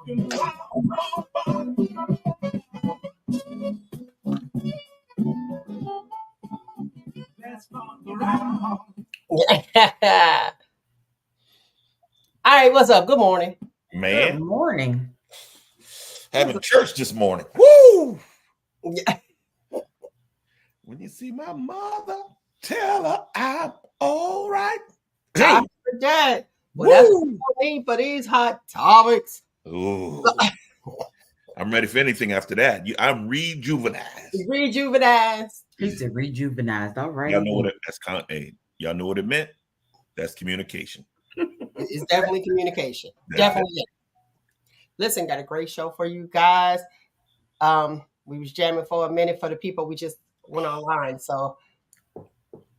All right, what's up? Good morning. Man, Good morning. having church this morning. Woo! Yeah. When you see my mother, tell her I'm all right. I Hey, heard that. Well, that's what we need for these hot topics. ooh, I'm ready for anything after that. I'm rejuvenized. Rejuvenized. He said rejuvenized. All right. Y'all know what y'all know what it meant? That's communication. It's definitely communication. That's Definitely. Listen, got a great show for you guys. We was jamming for a minute for the people. We just went online, so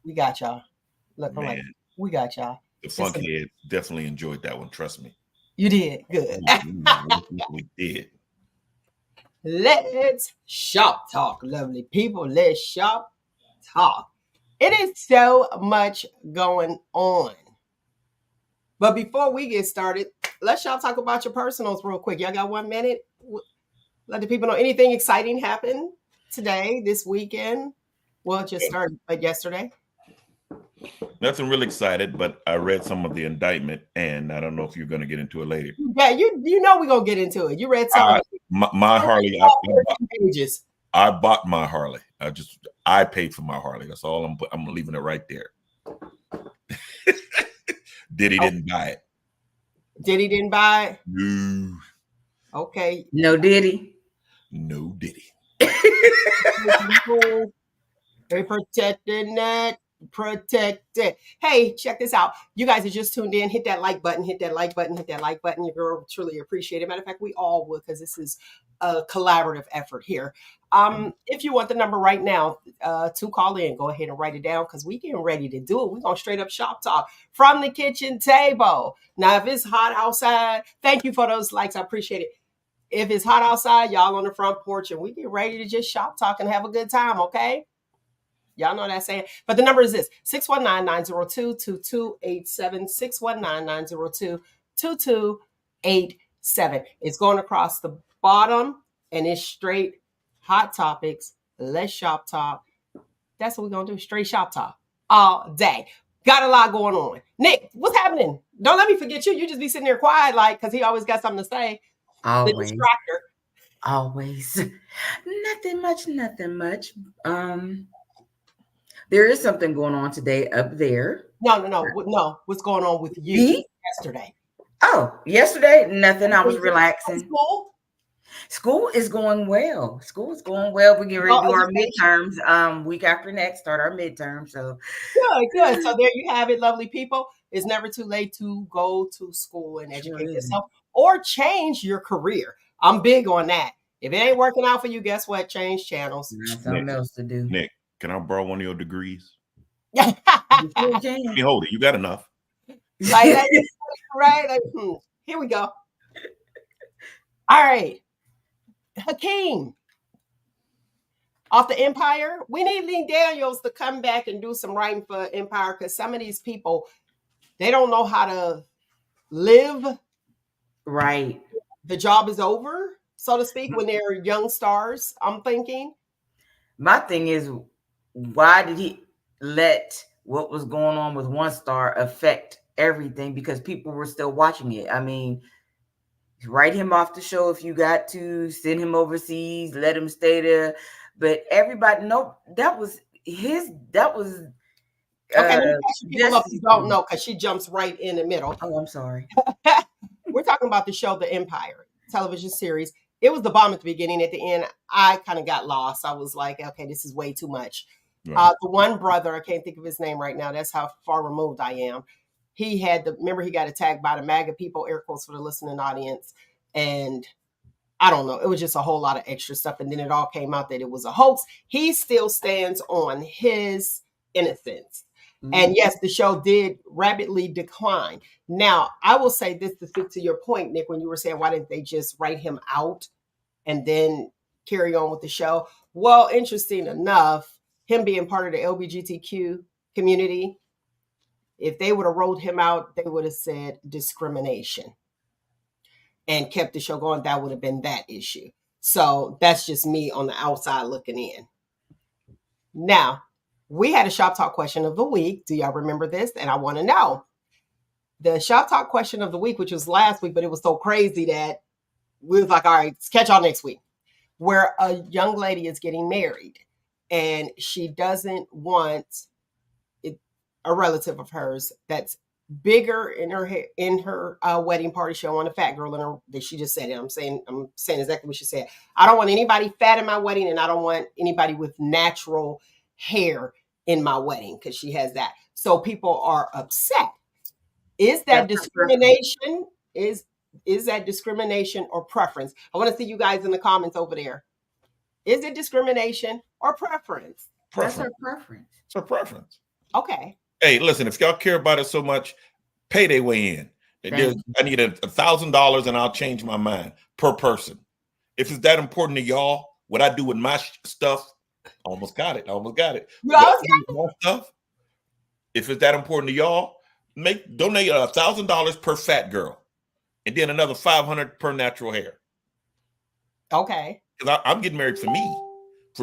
we got y'all. Look, I'm like, Man, we got y'all. the Funkhead definitely enjoyed that one. Trust me. You did good. We did. Let's shop talk, lovely people. Let's shop talk. It is so much going on. But before we get started, let's y'all talk about your personals real quick. Y'all got 1 minute? Let the people know anything exciting happened today, this weekend. Well, it just started but yesterday. Nothing really excited, but I read some of the indictment, and I don't know if you're going to get into it later. Yeah, you know we're going to get into it. You read some my Harley. pages. I bought my Harley. I paid for my Harley. That's all. I'm leaving it right there. Diddy didn't buy it. Diddy didn't buy it? No. Okay. No Diddy. No Diddy. They protecting that. Protect it. Hey, check this out. You guys are just tuned in. Hit that like button. Hit that like button. Hit that like button. Your girl truly appreciate it. Matter of fact, we all would, because this is a collaborative effort here. If you want the number right now to call in, go ahead and write it down, because we getting ready to do it. We're gonna straight up shop talk from the kitchen table. Now, if it's hot outside, thank you for those likes. I appreciate it. If it's hot outside, y'all on the front porch, and we get ready to just shop talk and have a good time, okay? Y'all know that saying. But the number is this: 619-902-2287, 619-902-2287. It's going across the bottom, and it's straight hot topics. Let's shop talk. That's what we're going to do, straight shop talk all day. Got a lot going on. Nick, what's happening? Don't let me forget you. You just be sitting there quiet, like, because he always got something to say. Always. The distractor. Always. Nothing much. There is something going on today up there. No. What's going on with you Me? yesterday? Oh, yesterday, nothing. I was relaxing. School is going well. School is going well. We get ready to do our midterms. Week after next, start our midterm. So good. So there you have it, lovely people. It's never too late to go to school and educate yourself or change your career. I'm big on that. If it ain't working out for you, guess what? Change channels. Something else to do. Nick, can I borrow one of your degrees? You Let me hold it. You got enough. Right. Here we go. All right. Hakeem. Off the Empire. We need Lee Daniels to come back and do some writing for Empire, because some of these people, they don't know how to live. Right. The job is over, so to speak, when they're young stars, I'm thinking. My thing is, why did he let what was going on with one star affect everything? Because people were still watching it. I mean, write him off the show if you got to, send him overseas, let him stay there. But everybody, that was okay, let me catch people up who don't know, because she jumps right in the middle. Oh, I'm sorry. We're talking about the show The Empire television series. It was the bomb at the beginning. At the end, I kind of got lost. I was like, okay, this is way too much. Right. The one brother, I can't think of his name right now. That's how far removed I am. He got attacked by the MAGA people, air quotes for the listening audience. And I don't know. It was just a whole lot of extra stuff. And then it all came out that it was a hoax. He still stands on his innocence. Mm-hmm. And yes, the show did rapidly decline. Now, I will say this to speak to your point, Nick, when you were saying, why didn't they just write him out and then carry on with the show? Well, interesting enough, him being part of the LGBTQ community, if they would have wrote him out, they would have said discrimination. and kept the show going, that would have been that issue. So that's just me on the outside looking in. Now, we had a Shop Talk question of the week. Do y'all remember this? And I want to know. The Shop Talk question of the week, which was last week, but it was so crazy that we was like, all right, catch y'all next week. Where a young lady is getting married and she doesn't want a relative of hers that's bigger in her wedding party. She don't want a fat girl in her. She just said it. I'm saying exactly what she said. I don't want anybody fat in my wedding, and I don't want anybody with natural hair in my wedding because she has that. So people are upset. Is that discrimination? Is that discrimination or preference? I want to see you guys in the comments over there. Is it discrimination or preference? That's her preference. It's her preference. Okay. Hey, listen, if y'all care about it so much, pay their way in. I need $1,000 and I'll change my mind per person. If it's that important to y'all, what I do with my stuff, almost got it. You almost got my stuff. If it's that important to y'all, donate $1,000 per fat girl, and then another $500 per natural hair. Okay. Because I'm getting married for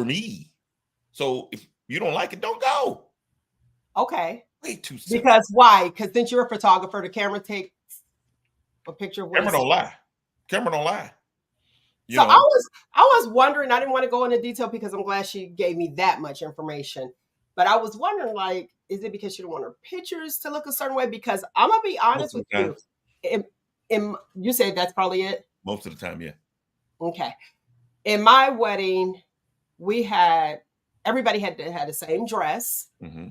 me. So if you don't like it, don't go. Okay. Way too simple. Because why? Because since you're a photographer, the camera takes a picture of what Camera don't lie. So I was wondering, I didn't want to go into detail because I'm glad she gave me that much information. But I was wondering, like, is it because she don't want her pictures to look a certain way? Because I'm gonna be honest with you. You said that's probably it? Most of the time, yeah. Okay. In my wedding, everybody had to have the same dress. Mm-hmm.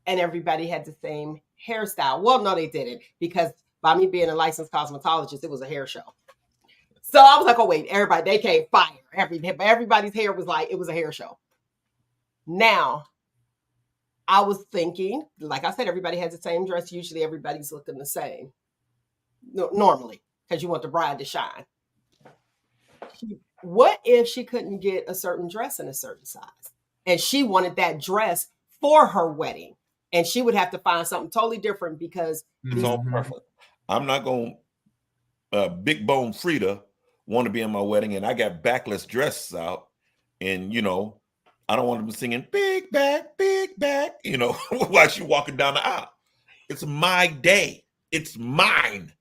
And everybody had the same hairstyle. Well, no, they didn't, because by me being a licensed cosmetologist, it was a hair show. So I was like, oh, wait, they came fire. Everybody's hair was like, it was a hair show. Now, I was thinking, like I said, everybody has the same dress. Usually everybody's looking the same. Normally, because you want the bride to shine. What if she couldn't get a certain dress in a certain size? And she wanted that dress for her wedding. And she would have to find something totally different because it's all perfect. I'm not going big bone Frida want to be in my wedding, and I got backless dresses out, and I don't want to be singing big back, while she's walking down the aisle. It's my day. It's mine.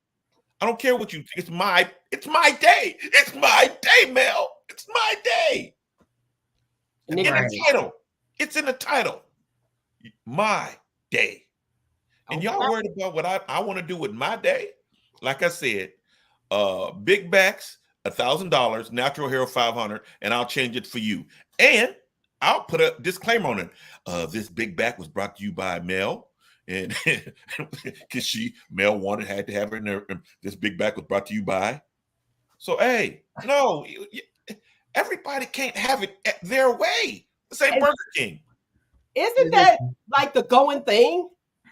I don't care what you think. It's my day. It's my day, Mel. It's my day. In the title. It's in the title. My day. And y'all worried about what I want to do with my day? Like I said, big backs, $1,000, natural hair $500, and I'll change it for you. And I'll put a disclaimer on it. This big back was brought to you by Mel, and because Mel had to have it in there. This big back was brought to you by. So hey, no, everybody can't have it their way. This ain't Burger King. Isn't that like the going thing?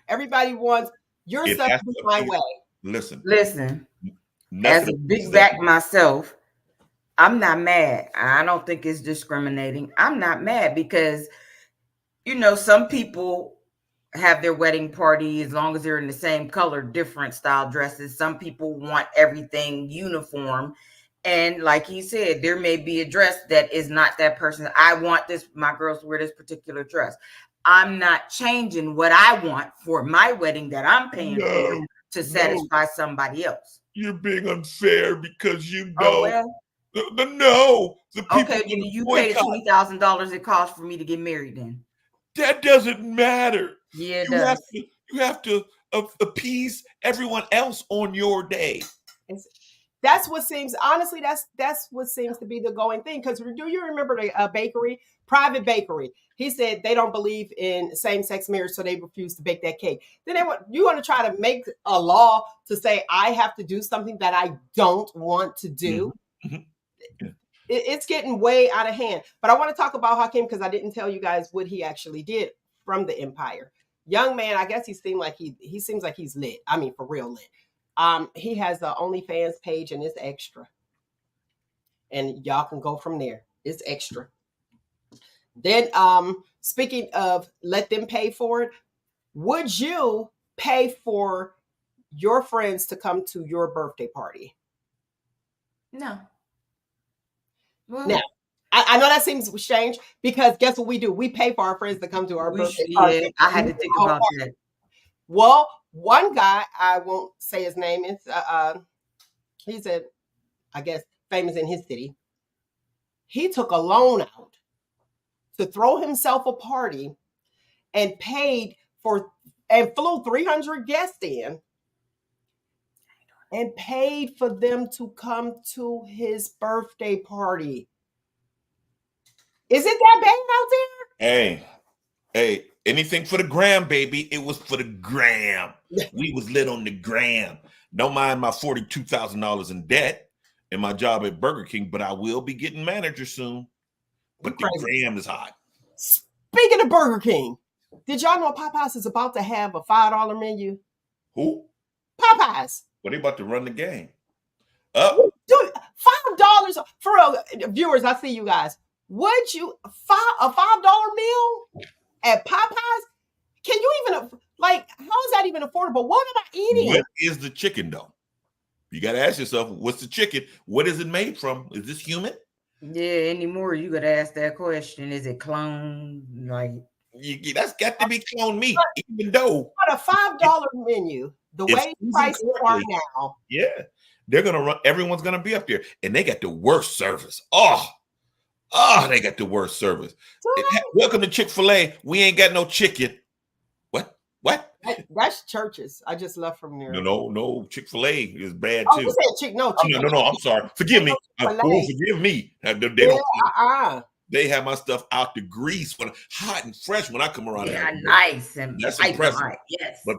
Everybody wants your stuff to be my way. Listen. As a big back myself, I'm not mad. I don't think it's discriminating. I'm not mad because, some people have their wedding party as long as they're in the same color, different style dresses. Some people want everything uniform. And like he said, there may be a dress that is not that person. I want my girls to wear this particular dress. I'm not changing what I want for my wedding that I'm paying for to satisfy somebody else. You're being unfair because the people. Okay, you pay the $20,000 it costs for me to get married then. That doesn't matter. Yeah, it does. You have to appease everyone else on your day. That's what seems, honestly, that's what seems to be the going thing. Because do you remember the bakery, private bakery? He said they don't believe in same-sex marriage, so they refuse to bake that cake. Then you want to try to make a law to say I have to do something that I don't want to do. Mm-hmm. It's getting way out of hand. But I want to talk about Hakeem because I didn't tell you guys what he actually did from the Empire. Young man, I guess he seems like he's lit. I mean, for real lit. He has the OnlyFans page and it's extra. And y'all can go from there. It's extra. Then speaking of let them pay for it, would you pay for your friends to come to your birthday party? No. Well, Now, I know that seems strange because guess what we do? We pay for our friends to come to our birthday party. yeah, I had to think about that. Well, one guy, I won't say his name, he's I guess, famous in his city. He took a loan out to throw himself a party and flew 300 guests in and paid for them to come to his birthday party. Is it that bad out there? Hey, anything for the gram, baby. It was for the gram. We was lit on the gram. Don't mind my $42,000 in debt in my job at Burger King, but I will be getting manager soon. But the gram is hot. Speaking of Burger King, did y'all know Popeyes is about to have a $5 menu? Who? Popeyes. Well, they about to run the game. Dude, $5 for real, viewers. I see you guys. Would you a $5 meal at Popeyes? Can you even how is that even affordable? What am I eating? What is the chicken though? You got to ask yourself, what's the chicken? What is it made from? Is this human? Yeah, anymore you got to ask that question. Is it cloned? That's got to be clone meat, even though. But a $5 menu, the way prices are now. Yeah, they're gonna run. Everyone's gonna be up there, and they got the worst service. Oh, they got the worst service. Welcome to Chick-fil-A. We ain't got no chicken. What? That's Church's. I just left from there. No. Chick-fil-A is bad too. You said no. I'm sorry. Forgive me. Forgive me. They have my stuff out the grease when hot and fresh when I come around. Yeah, nice and that's impressive. Yes, but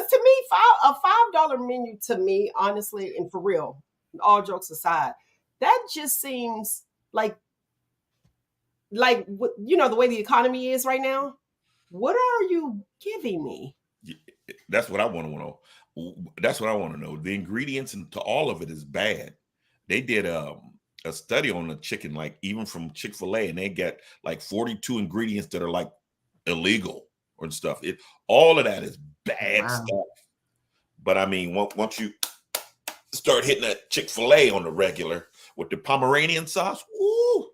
to me, a $5 menu to me, honestly, and for real, all jokes aside, that just seems like the way the economy is right now. What are you giving me? That's what I want to know. That's what I want to know. The ingredients to all of it is bad. They did a study on the chicken, like even from Chick-fil-A, and they get like 42 ingredients that are like illegal or stuff. All of that is bad stuff. But I mean, once you start hitting that Chick-fil-A on the regular with the Pomeranian sauce, woo!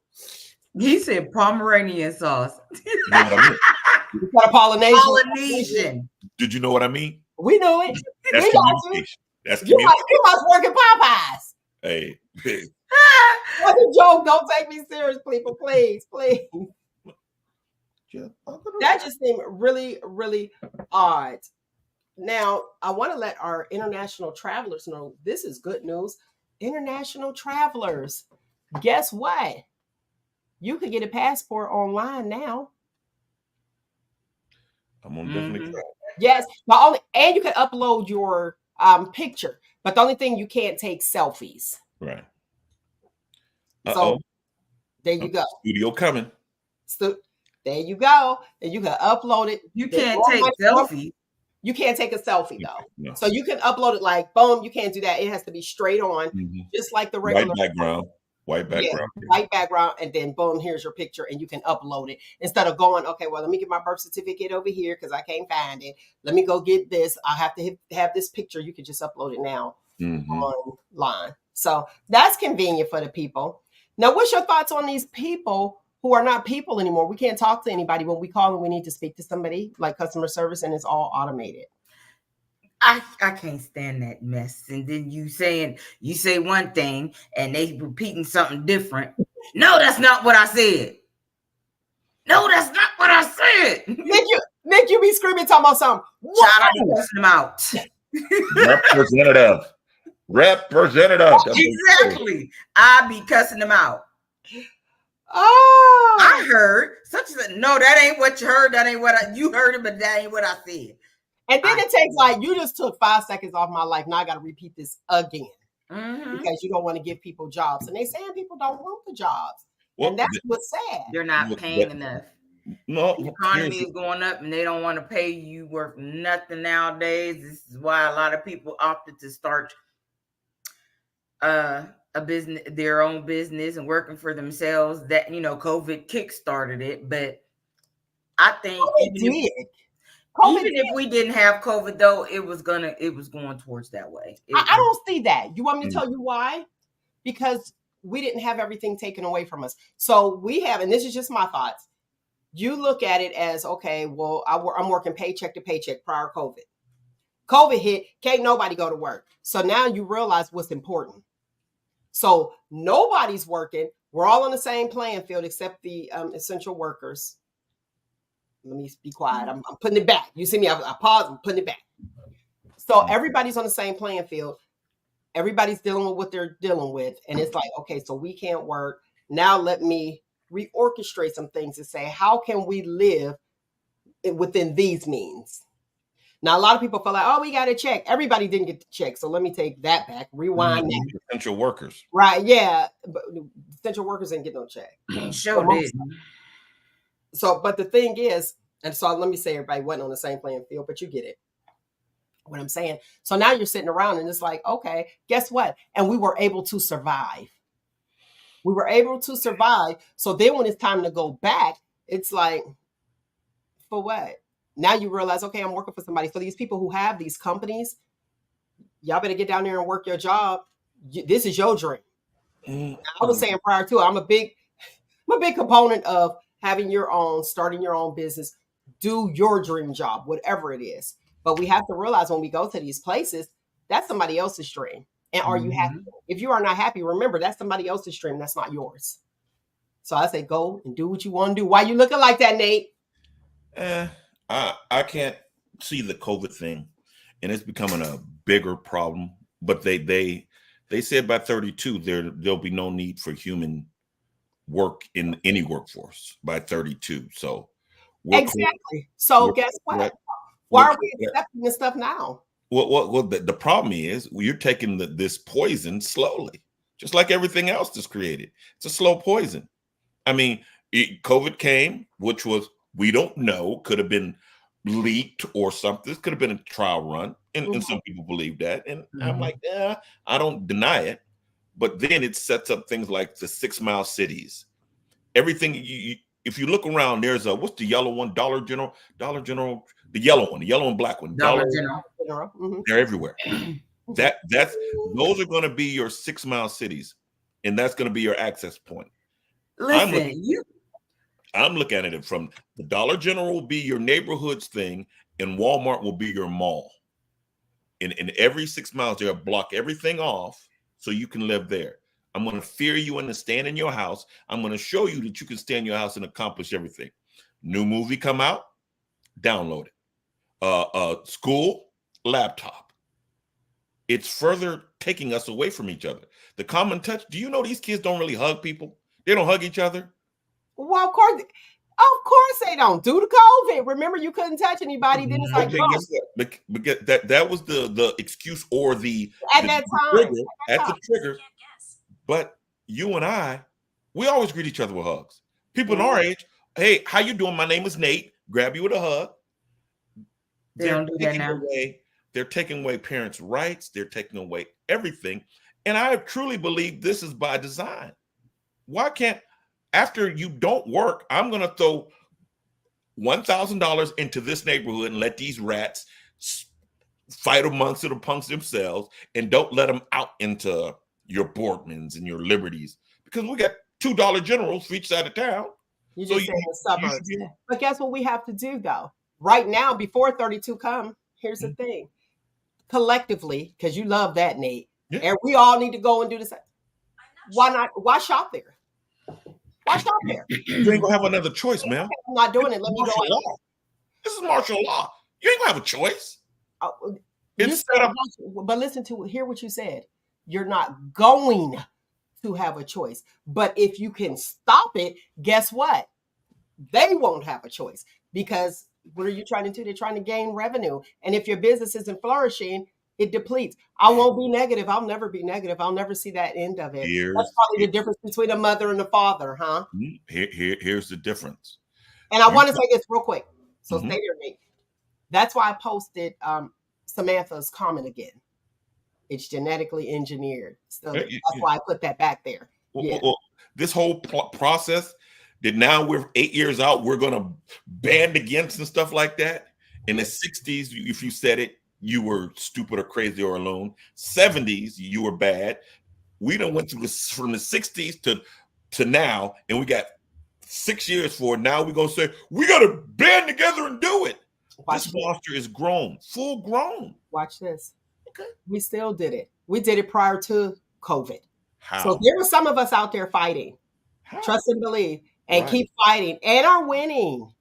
He said Pomeranian sauce. You know what I mean? You got a Polynesian. Did you know what I mean? We know it. That's communication. That's communication. You must work at Popeyes. Hey. What's a joke? Don't take me serious, people. Please. That just seemed really, really odd. Now, I want to let our international travelers know this is good news. International travelers, guess what? You could get a passport online now. I'm gonna definitely try. Yes, and you can upload your picture, but the only thing you can't take selfies. Right. So there you go. Studio coming. So there you go, and you can upload it. You can't take selfies. You can't take a selfie though. No. So you can upload it like boom. You can't do that. It has to be straight on, just like the regular White background. White background, and then boom, here's your picture, and you can upload it instead of going, okay, well, let me get my birth certificate over here because I can't find it. Let me go get this. I have to have this picture. You can just upload it now online. So that's convenient for the people. Now, what's your thoughts on these people who are not people anymore? We can't talk to anybody when we call and we need to speak to somebody like customer service, and it's all automated. I can't stand that mess. And then you say one thing and they repeating something different. No, that's not what I said. No, that's not what I said. Nick, you be screaming talking about something. Shout out to cussing them out. Representative. Exactly. I be cussing them out. Oh, I heard such as no, that ain't what you heard. That ain't what you heard it, but that ain't what I said. And then it takes you just took 5 seconds off my life. Now I got to repeat this again because you don't want to give people jobs. And they saying people don't want the jobs. Well, and that's what's sad. They're not paying enough. No, the economy is going up and they don't want to pay you worth nothing nowadays. This is why a lot of people opted to start a business, their own business and working for themselves. That, COVID kickstarted it. But I think even if we didn't have COVID, though, it was going towards that way. I don't see that. You want me to tell you why? because we didn't have everything taken away from us. So we have, and this is just my thoughts. You look at it as, okay, well, I'm working paycheck to paycheck prior COVID. COVID hit, can't nobody go to work. So now you realize what's important. So nobody's working. We're all on the same playing field except the essential workers. Let me be quiet. I'm putting it back. You see me, I pause, I'm putting it back. So everybody's on the same playing field. Everybody's dealing with what they're dealing with. And it's like, okay, so we can't work. Now let me reorchestrate some things and say, how can we live within these means? Now, a lot of people feel like, oh, we got a check. Everybody didn't get the check. So let me take that back. Rewind that. Essential workers. Right. Yeah. But essential workers didn't get no check. Sure did. So, but the thing is, and so let me say everybody wasn't on the same playing field, but you get it. What I'm saying. So now you're sitting around and it's like, okay, guess what? And we were able to survive. We were able to survive. So then when it's time to go back, it's like, for what? Now you realize, okay, I'm working for somebody. For these people who have these companies, y'all better get down there and work your job. This is your dream. I was saying prior to it, I'm a big component of having your own, starting your own business, do your dream job, whatever it is. But we have to realize when we go to these places, that's somebody else's dream. And are you happy? If you are not happy, remember, that's somebody else's dream. That's not yours. So I say, go and do what you want to do. Why you looking like that, Nate? I can't see the COVID thing, and it's becoming a bigger problem. But they said by 32 there'll be no need for human work in any workforce by 32. So exactly. So guess what? Why are we accepting this stuff now? Well, the problem is you're taking this poison slowly, just like everything else that's created. It's a slow poison. I mean, COVID came, which was, we don't know, could have been leaked or something. This could have been a trial run. And some people believe that. And I'm like, yeah, I don't deny it. But then it sets up things like the 6 Mile cities. Everything, if you look around, there's what's the yellow one? Dollar General, the yellow and black one. Dollar General. They're everywhere. Those are going to be your 6 Mile cities. And that's going to be your access point. Listen, I'm looking at it from the Dollar General will be your neighborhoods thing, and Walmart will be your mall. In every 6 miles, they'll block everything off so you can live there. I'm going to fear you into staying in your house. I'm going to show you that you can stay in your house and accomplish everything. New movie come out, download it. School, laptop. It's further taking us away from each other. The common touch. Do you know these kids don't really hug people? They don't hug each other. Well, of course they don't. Due to COVID, remember you couldn't touch anybody. Then it's like, that was the excuse or the trigger. But you and I, we always greet each other with hugs. People in our age, hey, how you doing? My name is Nate. Grab you with a hug. They don't do that now. They're taking away parents' rights. They're taking away everything. And I truly believe this is by design. Why can't, after you don't work, I'm going to throw $1,000 into this neighborhood and let these rats fight amongst themselves, and don't let them out into your Boardmans and your Liberties, because we got $2 generals for each side of town. You just say the suburbs. But guess what we have to do though? Right now, before 32 come, here's the thing. Collectively, because you love that, Nate, and we all need to go and do this. Why not? Why shop there? Why shop there? You ain't gonna have another choice, man. I'm not doing it. Let me go. This is martial law. You ain't gonna have a choice. It's set up. But hear what you said. You're not going to have a choice. But if you can stop it, guess what? They won't have a choice, because what are you trying to do? They're trying to gain revenue. And if your business isn't flourishing, it depletes. I won't be negative. I'll never be negative. I'll never see that end of it. That's probably the difference between a mother and a father, huh? Here's the difference. And I want to say this real quick. So stay there, Nate. That's why I posted Samantha's comment again. It's genetically engineered. So that's why I put that back there. Well, this whole process that now we're 8 years out, we're going to band against and stuff like that. In the 60s, if you said it, you were stupid or crazy or alone. 70s, you were bad. We done went through this from the 60s to now, and we got 6 years for it. Now we're gonna say we gotta band together and do it. This monster is grown, full grown. Watch this. Okay. We still did it. We did it prior to COVID. How? So there were some of us out there fighting. How? Trust and believe, and keep fighting, and are winning.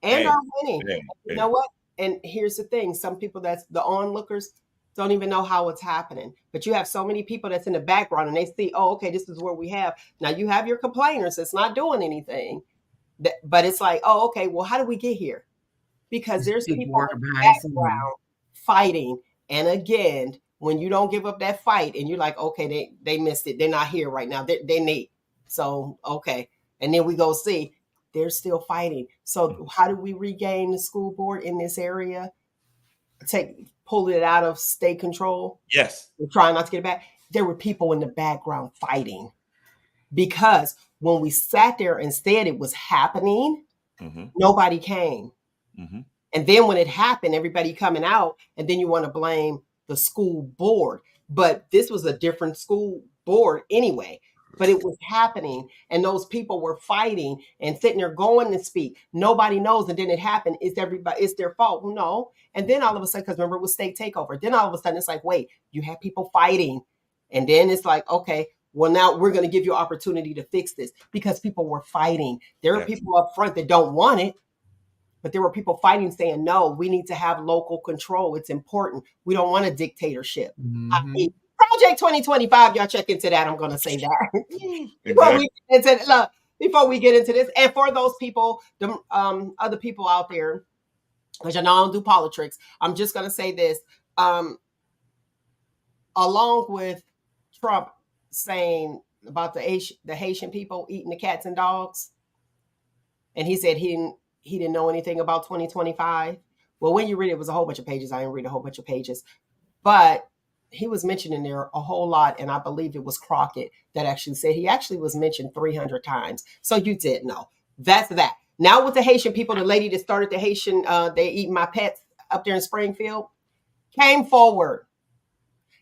And are winning. You know what? And here's the thing: some people that's the onlookers don't even know how it's happening. But you have so many people that's in the background, and they see, oh, okay, this is where we have. Now you have your complainers that's not doing anything, but it's like, oh, okay, well, how did we get here? Because there's people in the background fighting. And again, when you don't give up that fight and you're like, okay, they missed it. They're not here right now. They need. So, okay. And then we go see they're still fighting. So how do we regain the school board in this area? Pull it out of state control? Yes. We're trying not to get it back. There were people in the background fighting. Because when we sat there and said it was happening, nobody came. Mm-hmm. And then when it happened, everybody coming out, and then you want to blame the school board. But this was a different school board anyway. But it was happening, and those people were fighting and sitting there going to speak. Nobody knows, and then it happened. It's their fault. No. And then all of a sudden, because remember, it was state takeover. Then all of a sudden, it's like, wait, you have people fighting. And then it's like, okay, well, now we're going to give you an opportunity to fix this because people were fighting. There are people up front that don't want it. But there were people fighting saying, no, we need to have local control. It's important. We don't want a dictatorship. Mm-hmm. I mean, Project 2025, y'all check into that. I'm going to say that. Before we get into this. And for those people, the other people out there, because I know I don't do politics, I'm just going to say this. Along with Trump saying about the Haitian people eating the cats and dogs, and he said he didn't know anything about 2025. Well, when you read it, it was a whole bunch of pages. I didn't read a whole bunch of pages. But he was mentioning there a whole lot. And I believe it was Crockett that actually said he actually was mentioned 300 times. So you did know. That's that. Now with the Haitian people, the lady that started the Haitian, they eat my pets up there in Springfield, came forward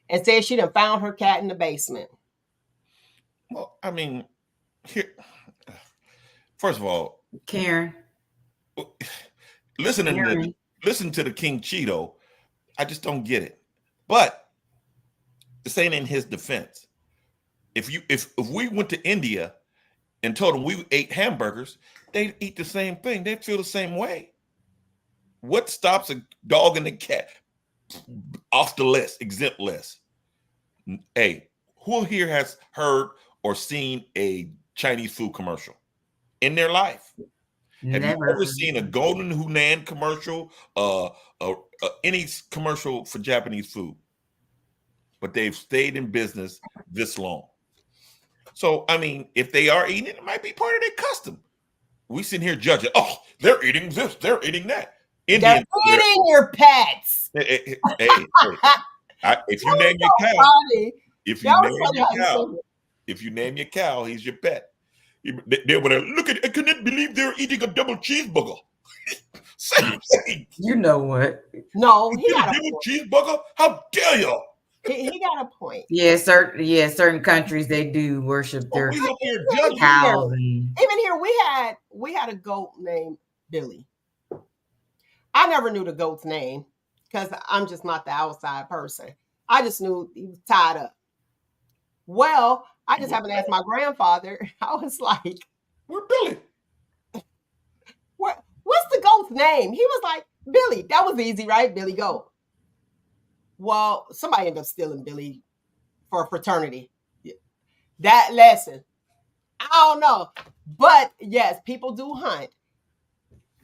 and said she done found her cat in the basement. Well, I mean, first of all, Karen. Listen to the King Cheeto. I just don't get it. But this ain't in his defense. If we went to India and told them we ate hamburgers, they'd eat the same thing. They'd feel the same way. What stops a dog and a cat off the list, exempt list? Hey, who here has heard or seen a Chinese food commercial in their life? Have you ever seen a Golden Hunan commercial, any commercial for Japanese food? But they've stayed in business this long. So, I mean, if they are eating it, it might be part of their custom. We sit here judging, oh, they're eating this, they're eating that. They're eating your pets. If you name your cow, if you name your cow, he's your pet. They would look at. I couldn't believe they were eating a double cheeseburger. Same. You know what? No, he got a double cheeseburger. How dare you? He got a point. Yeah, certain countries they do worship their cows. Even here, we had a goat named Billy. I never knew the goat's name because I'm just not the outside person. I just knew he was tied up. Well, I just happened to ask my grandfather. I was like, "Where's Billy? What's the goat's name?" He was like, "Billy." That was easy, right? Billy Goat. Well, somebody ended up stealing Billy for a fraternity. That lesson. I don't know. But yes, people do hunt.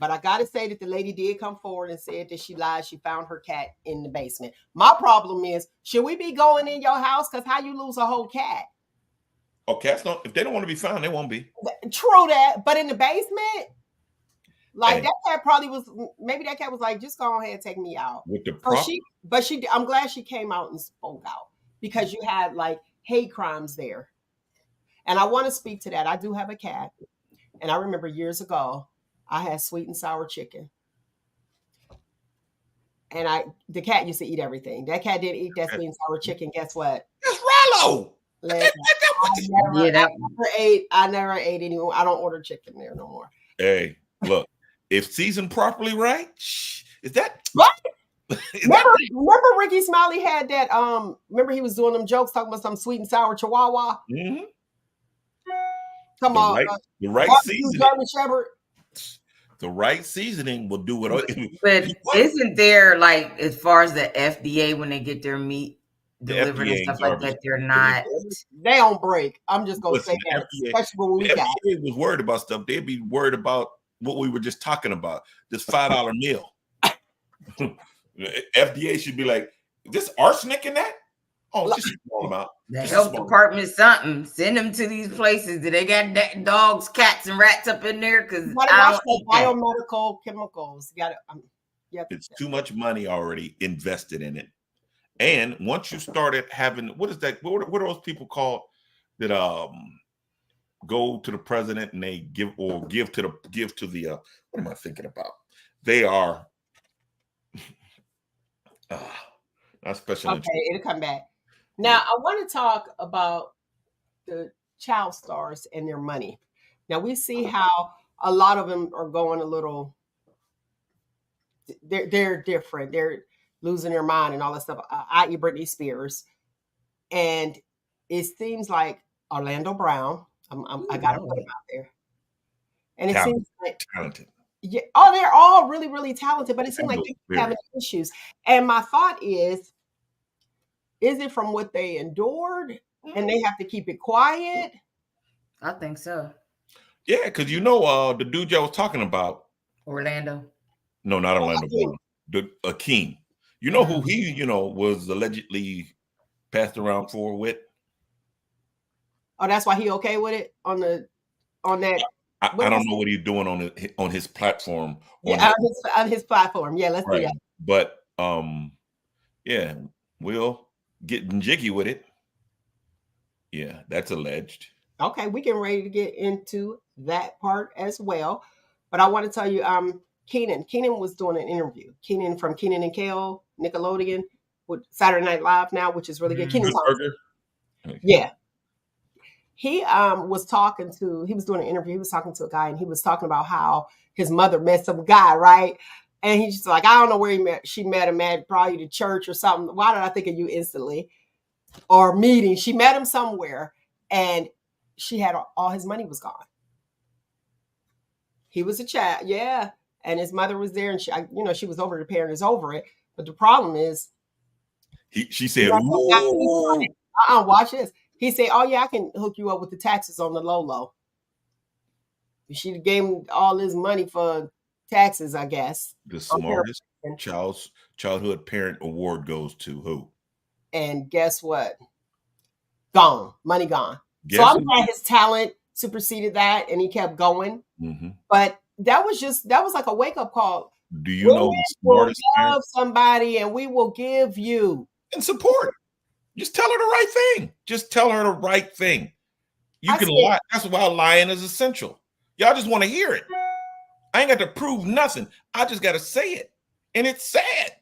But I got to say that the lady did come forward and said that she lied. She found her cat in the basement. My problem is, should we be going in your house? Because how you lose a whole cat? Oh, cats don't. If they don't want to be found, they won't be. True that. But in the basement, like that cat probably was. Maybe that cat was like, just go ahead and take me out. With the I'm glad she came out and spoke out because you had like hate crimes there. And I want to speak to that. I do have a cat, and I remember years ago, I had sweet and sour chicken. And the cat used to eat everything. That cat didn't eat that sweet and sour chicken. Guess what? It's Rollo. Listen, I never ate anymore. I don't order chicken there no more. Hey, look, if seasoned properly right, is that what? Remember Ricky Smiley had that remember he was doing them jokes talking about some sweet and sour chihuahua? Mm-hmm. Come on, the right seasoning. German Shepherd. The right seasoning will do it. But isn't there, like, as far as the FDA, when they get their meat delivered and stuff like that, they're not. They on break. I'm just gonna say that. Especially when we got. FDA was worried about stuff. They'd be worried about what we were just talking about. This $5 meal. FDA should be like, this arsenic in that? Oh, it's just a small amount. The health department, something. Send them to these places. Do they got dogs, cats, and rats up in there? Because biomedical chemicals. You got it's too much money already invested in it. And once you started having, what is that? What are those people called that go to the president and they give to the what am I thinking about? They are not special. Okay, it'll come back. Now, I want to talk about the child stars and their money. Now, we see how a lot of them are going a little, they're different. They're losing their mind and all that stuff, i.e. Britney Spears. And it seems like Orlando Brown, I got to put him out there. And it seems like talented. Yeah. Oh, they're all really, really talented, but it seems like they're having issues. And my thought is it from what they endured and they have to keep it quiet? I think so. Yeah, because the dude I was talking about. Orlando. No, not Orlando. Akeem. You know who he, was allegedly passed around with? Oh, that's why he okay with it on that. I don't know what he's doing on his platform. On his platform. Yeah, let's do that. But yeah, Will getting jiggy with it. Yeah, that's alleged. Okay, we getting ready to get into that part as well. But I want to tell you, Keenan was doing an interview. Keenan from Keenan and Kel, Nickelodeon, with Saturday Night Live now, which is really good. Yeah. He was doing an interview. He was talking to a guy and he was talking about how his mother met some guy, right? And he's just like, I don't know where she met him at, probably the church or something. Why did I think of you instantly? Or meeting. She met him somewhere and she had all his money was gone. He was a child, yeah. And his mother was there and she was over, the parent is over it. But the problem is she said, watch this. He said, oh, yeah, I can hook you up with the taxes on the low. She gave him all his money for taxes, I guess. The smartest childhood parent award goes to who? And guess what? Gone. Money gone. So I'm glad his talent superseded that and he kept going. Mm-hmm. But that was like a wake-up call. Do you know the smartest parent? Love somebody and we will give you. And support. Just tell her the right thing. Just tell her the right thing. You can lie. That's why lying is essential. Y'all just want to hear it. I ain't got to prove nothing. I just got to say it. And it's sad.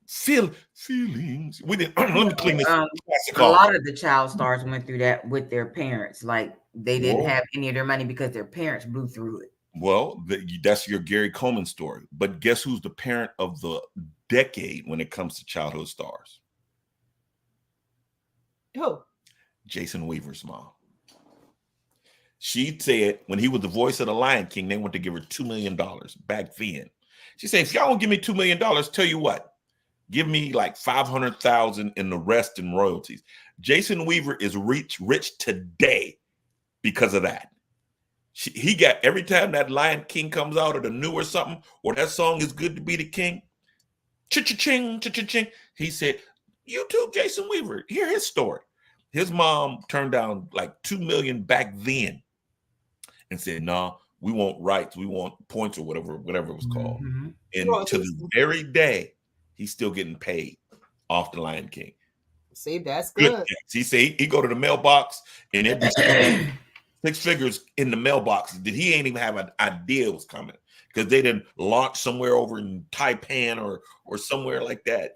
Feelings. We didn't. Let me clean this. A lot of the child stars went through that with their parents. Like they didn't have any of their money because their parents blew through it. Well, that's your Gary Coleman story. But guess who's the parent of the decade when it comes to childhood stars? Who? Jason Weaver's mom. She said when he was the voice of the Lion King, they wanted to give her $2 million back then. She said, if y'all don't give me $2 million, tell you what, give me like $500,000 and the rest in royalties. Jason Weaver is rich today because of that. He got, every time that Lion King comes out or the new or something, or that song is good to be the king, cha-cha-ching, cha-cha-ching. He said, YouTube Jason Weaver, hear his story. His mom turned down like $2 million back then and said, no, we want rights. We want points or whatever it was called. Mm-hmm. And to this very day, he's still getting paid off the Lion King. See, that's good. He said he go to the mailbox and every 6 figures in the mailbox that he ain't even have an idea was coming because they didn't launch somewhere over in Taipan or somewhere like that,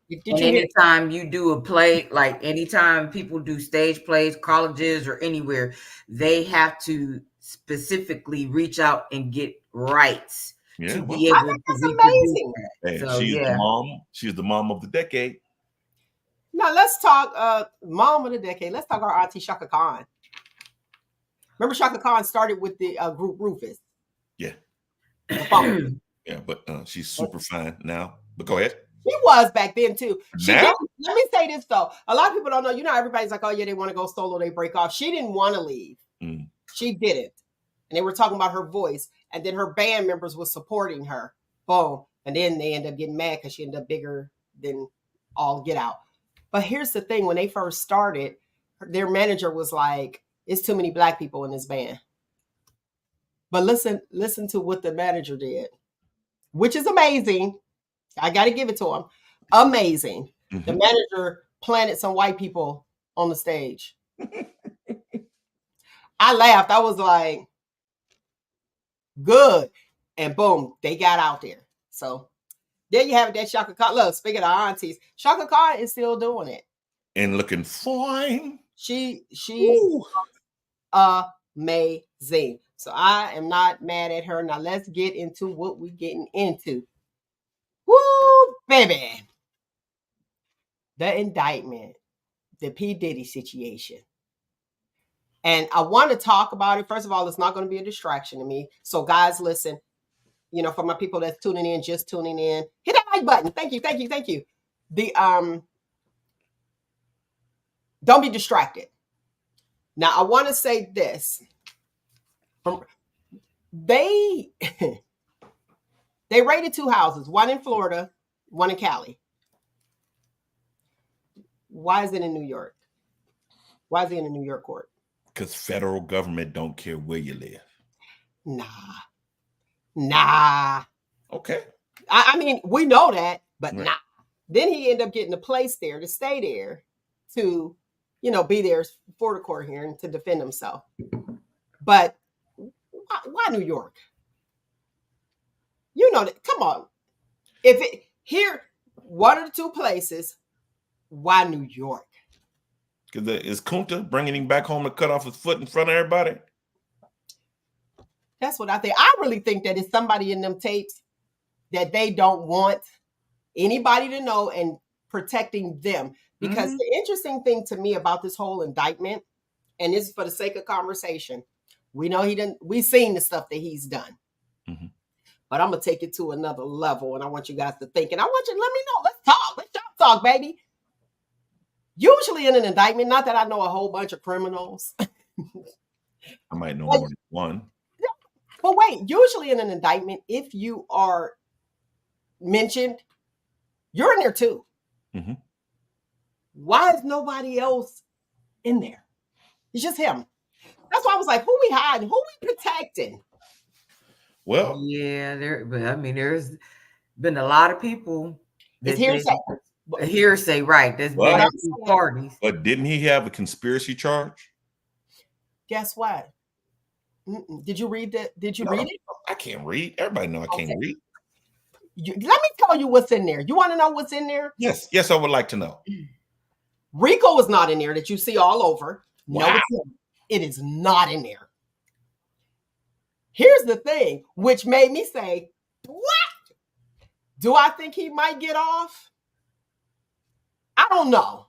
Did And you hear? anytime you do a play, like anytime people do stage plays, colleges or anywhere, they have to specifically reach out and get rights to be I able think to that's reproduce amazing. that. And So she's the yeah. mom. She's the mom of the decade. Now let's talk mom of the decade. Let's talk our auntie Shaka Khan. Remember Shaka Khan started with the group Rufus. Yeah. Yeah, but she's super fine now. But go ahead. She was back then too. She Now? didn't. Let me say this though. A lot of people don't know. You know, everybody's like, "Oh yeah, they want to go solo. They break off." She didn't want to leave. Mm. She didn't. And they were talking about her voice, and then her band members were supporting her. Boom. And then they end up getting mad because she ended up bigger than all get out. But here's the thing: when they first started, their manager was like, "It's too many black people in this band." But listen to what the manager did, which is amazing. I got to give it to him. Amazing. Mm-hmm. The manager planted some white people on the stage. I laughed. I was like, good. And boom, they got out there. So there you have it. That Shaka Khan. Look, speaking of aunties, Shaka Khan is still doing it. And looking fine. She's amazing. So I am not mad at her. Now let's get into what we're getting into. Woo, baby. The indictment, the P. Diddy situation. And I want to talk about it. First of all, it's not going to be a distraction to me. So guys, listen, you know, for my people that's tuning in, just tuning in, hit that like button. Thank you, thank you, thank you. Don't be distracted. Now, I want to say this. They raided 2 houses, one in Florida, one in Cali. Why is it in New York? Why is it in a New York court? Because federal government don't care where you live. Nah. Okay. I mean, we know that, but nah. Then he ended up getting a place there to stay there to, you know, be there for the court hearing to defend himself. But why New York? You know that. Come on. If it here, one of the 2 places, why New York? Because is Kunta bringing him back home to cut off his foot in front of everybody? That's what I think. I really think that it's somebody in them tapes that they don't want anybody to know and protecting them. Because the interesting thing to me about this whole indictment, and this is for the sake of conversation, we know we've seen the stuff that he's done. Mm-hmm. But I'm going to take it to another level, and I want you guys to think. And I want you to let me know. Let's talk. Let's talk, baby. Usually in an indictment, not that I know a whole bunch of criminals. I might know more than one. But wait, usually in an indictment, if you are mentioned, you're in there too. Mm-hmm. Why is nobody else in there? It's just him. That's why I was like, who we hiding? Who we protecting? Well, yeah, there's been a lot of people. It's hearsay. Hearsay, right? There's been at 2 parties. But didn't he have a conspiracy charge? Guess what? Did you read that? Did you read it? I can't read. Everybody know I can't read. Let me tell you what's in there. You want to know what's in there? Yes, I would like to know. Rico is not in there that you see all over. Wow. No, it is not in there. Here's the thing, which made me say, what? Do I think he might get off? I don't know.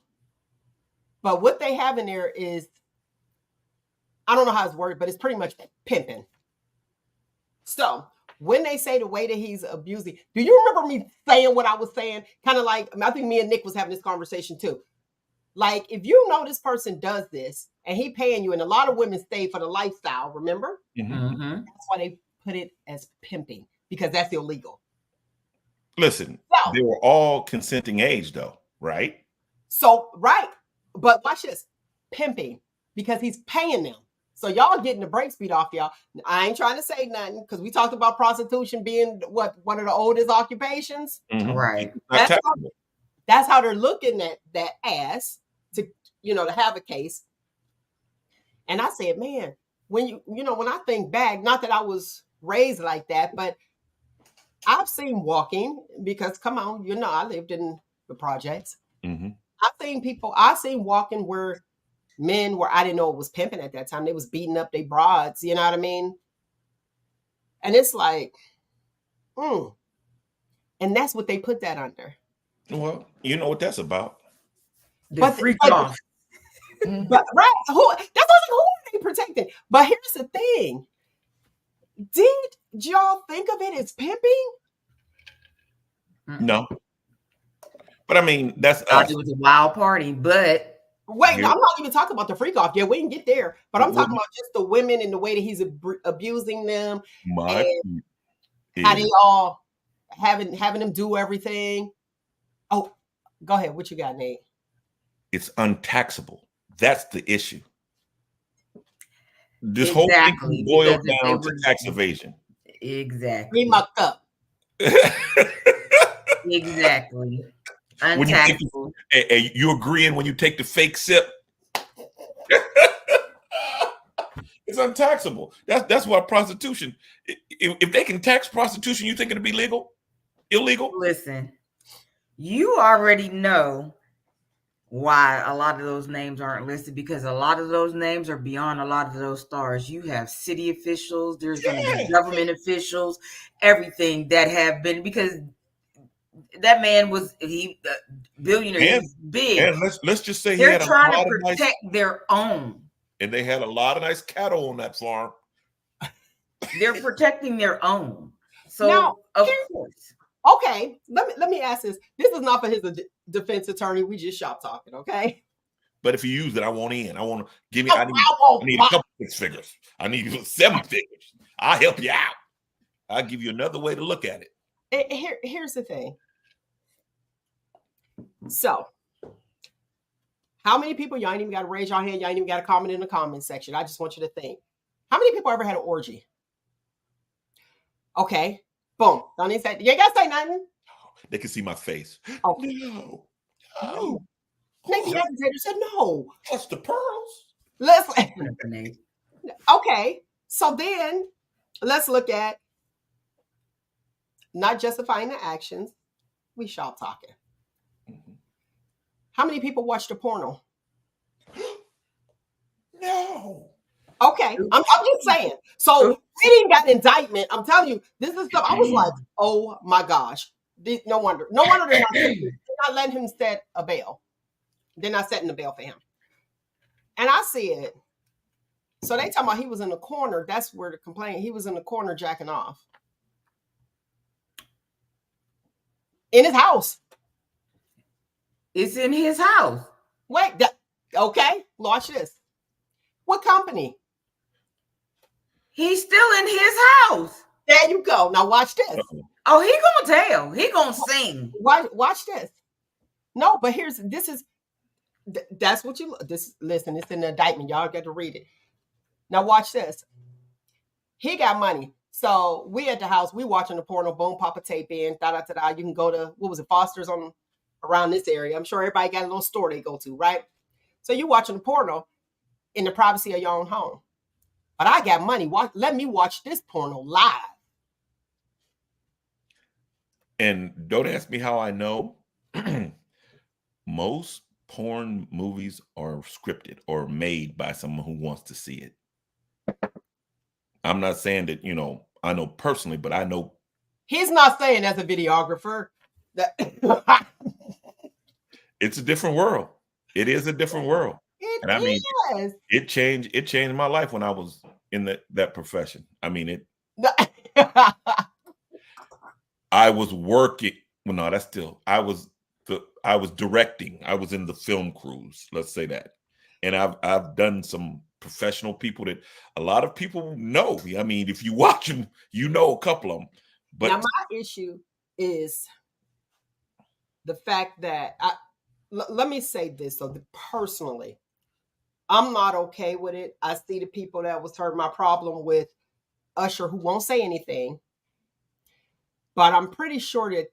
But what they have in there is, I don't know how it's worded, but it's pretty much pimping. So when they say the way that he's abusing, do you remember me saying what I was saying? Kind of like, I think me and Nick was having this conversation too. Like, if you know this person does this and he paying you, and a lot of women stay for the lifestyle, remember? Mm-hmm. That's why they put it as pimping, because that's illegal. Listen, they were all consenting age though, right? So, right. But watch this. Pimping, because he's paying them. So y'all getting the brakes beat off y'all. I ain't trying to say nothing, because we talked about prostitution being one of the oldest occupations. Mm-hmm. Right. That's how they're looking at that ass to, to have a case. And I said, man, when when I think back, not that I was raised like that, but I've seen walking, because come on, I lived in the projects. Mm-hmm. I've seen walking where men where I didn't know it was pimping at that time. They was beating up their broads, you know what I mean? And it's like, and that's what they put that under. Well, you know what that's about. The freak off. But right, who are they protecting? But here's the thing. Did y'all think of it as pimping? No. But I mean, that's us. It was a wild party, but wait, no, I'm not even talking about the freak off. Yeah, we can get there, but I'm talking about just the women and the way that he's abusing them. How they all having them do everything. Oh, go ahead. What you got, Nate? It's untaxable. That's the issue. This whole thing boils down to tax evasion. Exactly. Read my cup. Exactly. Untaxable. You agreeing when you take the fake sip? It's untaxable. That's why prostitution. If they can tax prostitution, you think it'll be legal? Illegal? Listen, you already know why a lot of those names aren't listed, because a lot of those names are beyond a lot of those stars. You have city officials, there's going to be government officials, everything that have been, because that man was billionaire, he's big. And let's just say they're trying to protect their own. And they had a lot of nice cattle on that farm. They're protecting their own. So now, of course. Okay, let me ask this. This is not for his defense attorney. We just shop talking, okay? But if you use it, I want in. I want to give me. I need a couple 6 figures. I need 7 figures. I'll help you out. I'll give you another way to look at it. Here's the thing. So, how many people, y'all ain't even got to raise your hand, y'all ain't even got to comment in the comment section. I just want you to think. How many people ever had an orgy? Okay. Boom. Don't even say, you ain't got to say nothing. They can see my face. Oh. No. Nate the Agitator said no. Touch the pearls. Okay. So then let's look at not justifying the actions. We shop talking. Mm-hmm. How many people watch the porno? No. Okay, I'm just saying. So reading that indictment, I'm telling you, this is stuff. I was like, oh my gosh. No wonder they're not letting him set a bail. They're not setting a bail for him. And I see it. So they talking about he was in the corner. That's where the complaint. He was in the corner jacking off. In his house. It's in his house. Wait, okay, watch this. What company? He's still in his house. There you go. Now watch this. Oh, he gonna tell. He gonna sing. Watch this. No, but that's what you listen. It's in the indictment. Y'all got to read it. Now watch this. He got money. So we at the house, we watching the porno, boom, pop a tape in, da-da-da-da. You can go to, what was it, Foster's on around this area. I'm sure everybody got a little store they go to, right? So you watching the porno in the privacy of your own home. But I got money. Let me watch this porno live. And don't ask me how I know. Most porn movies are scripted or made by someone who wants to see it. I'm not saying that, I know personally, but I know. He's not saying as a videographer that it's a different world. It is a different world. I mean, it changed my life when I was in that profession. I mean, I was working. Well, no, that's still, I was directing. I was in the film crews. Let's say that. And I've done some professional people that a lot of people know. I mean, if you watch them, you know a couple of them. But now my issue is the fact that let me say this. So personally, I'm not okay with it. I see the people that was heard my problem with Usher who won't say anything. But I'm pretty sure that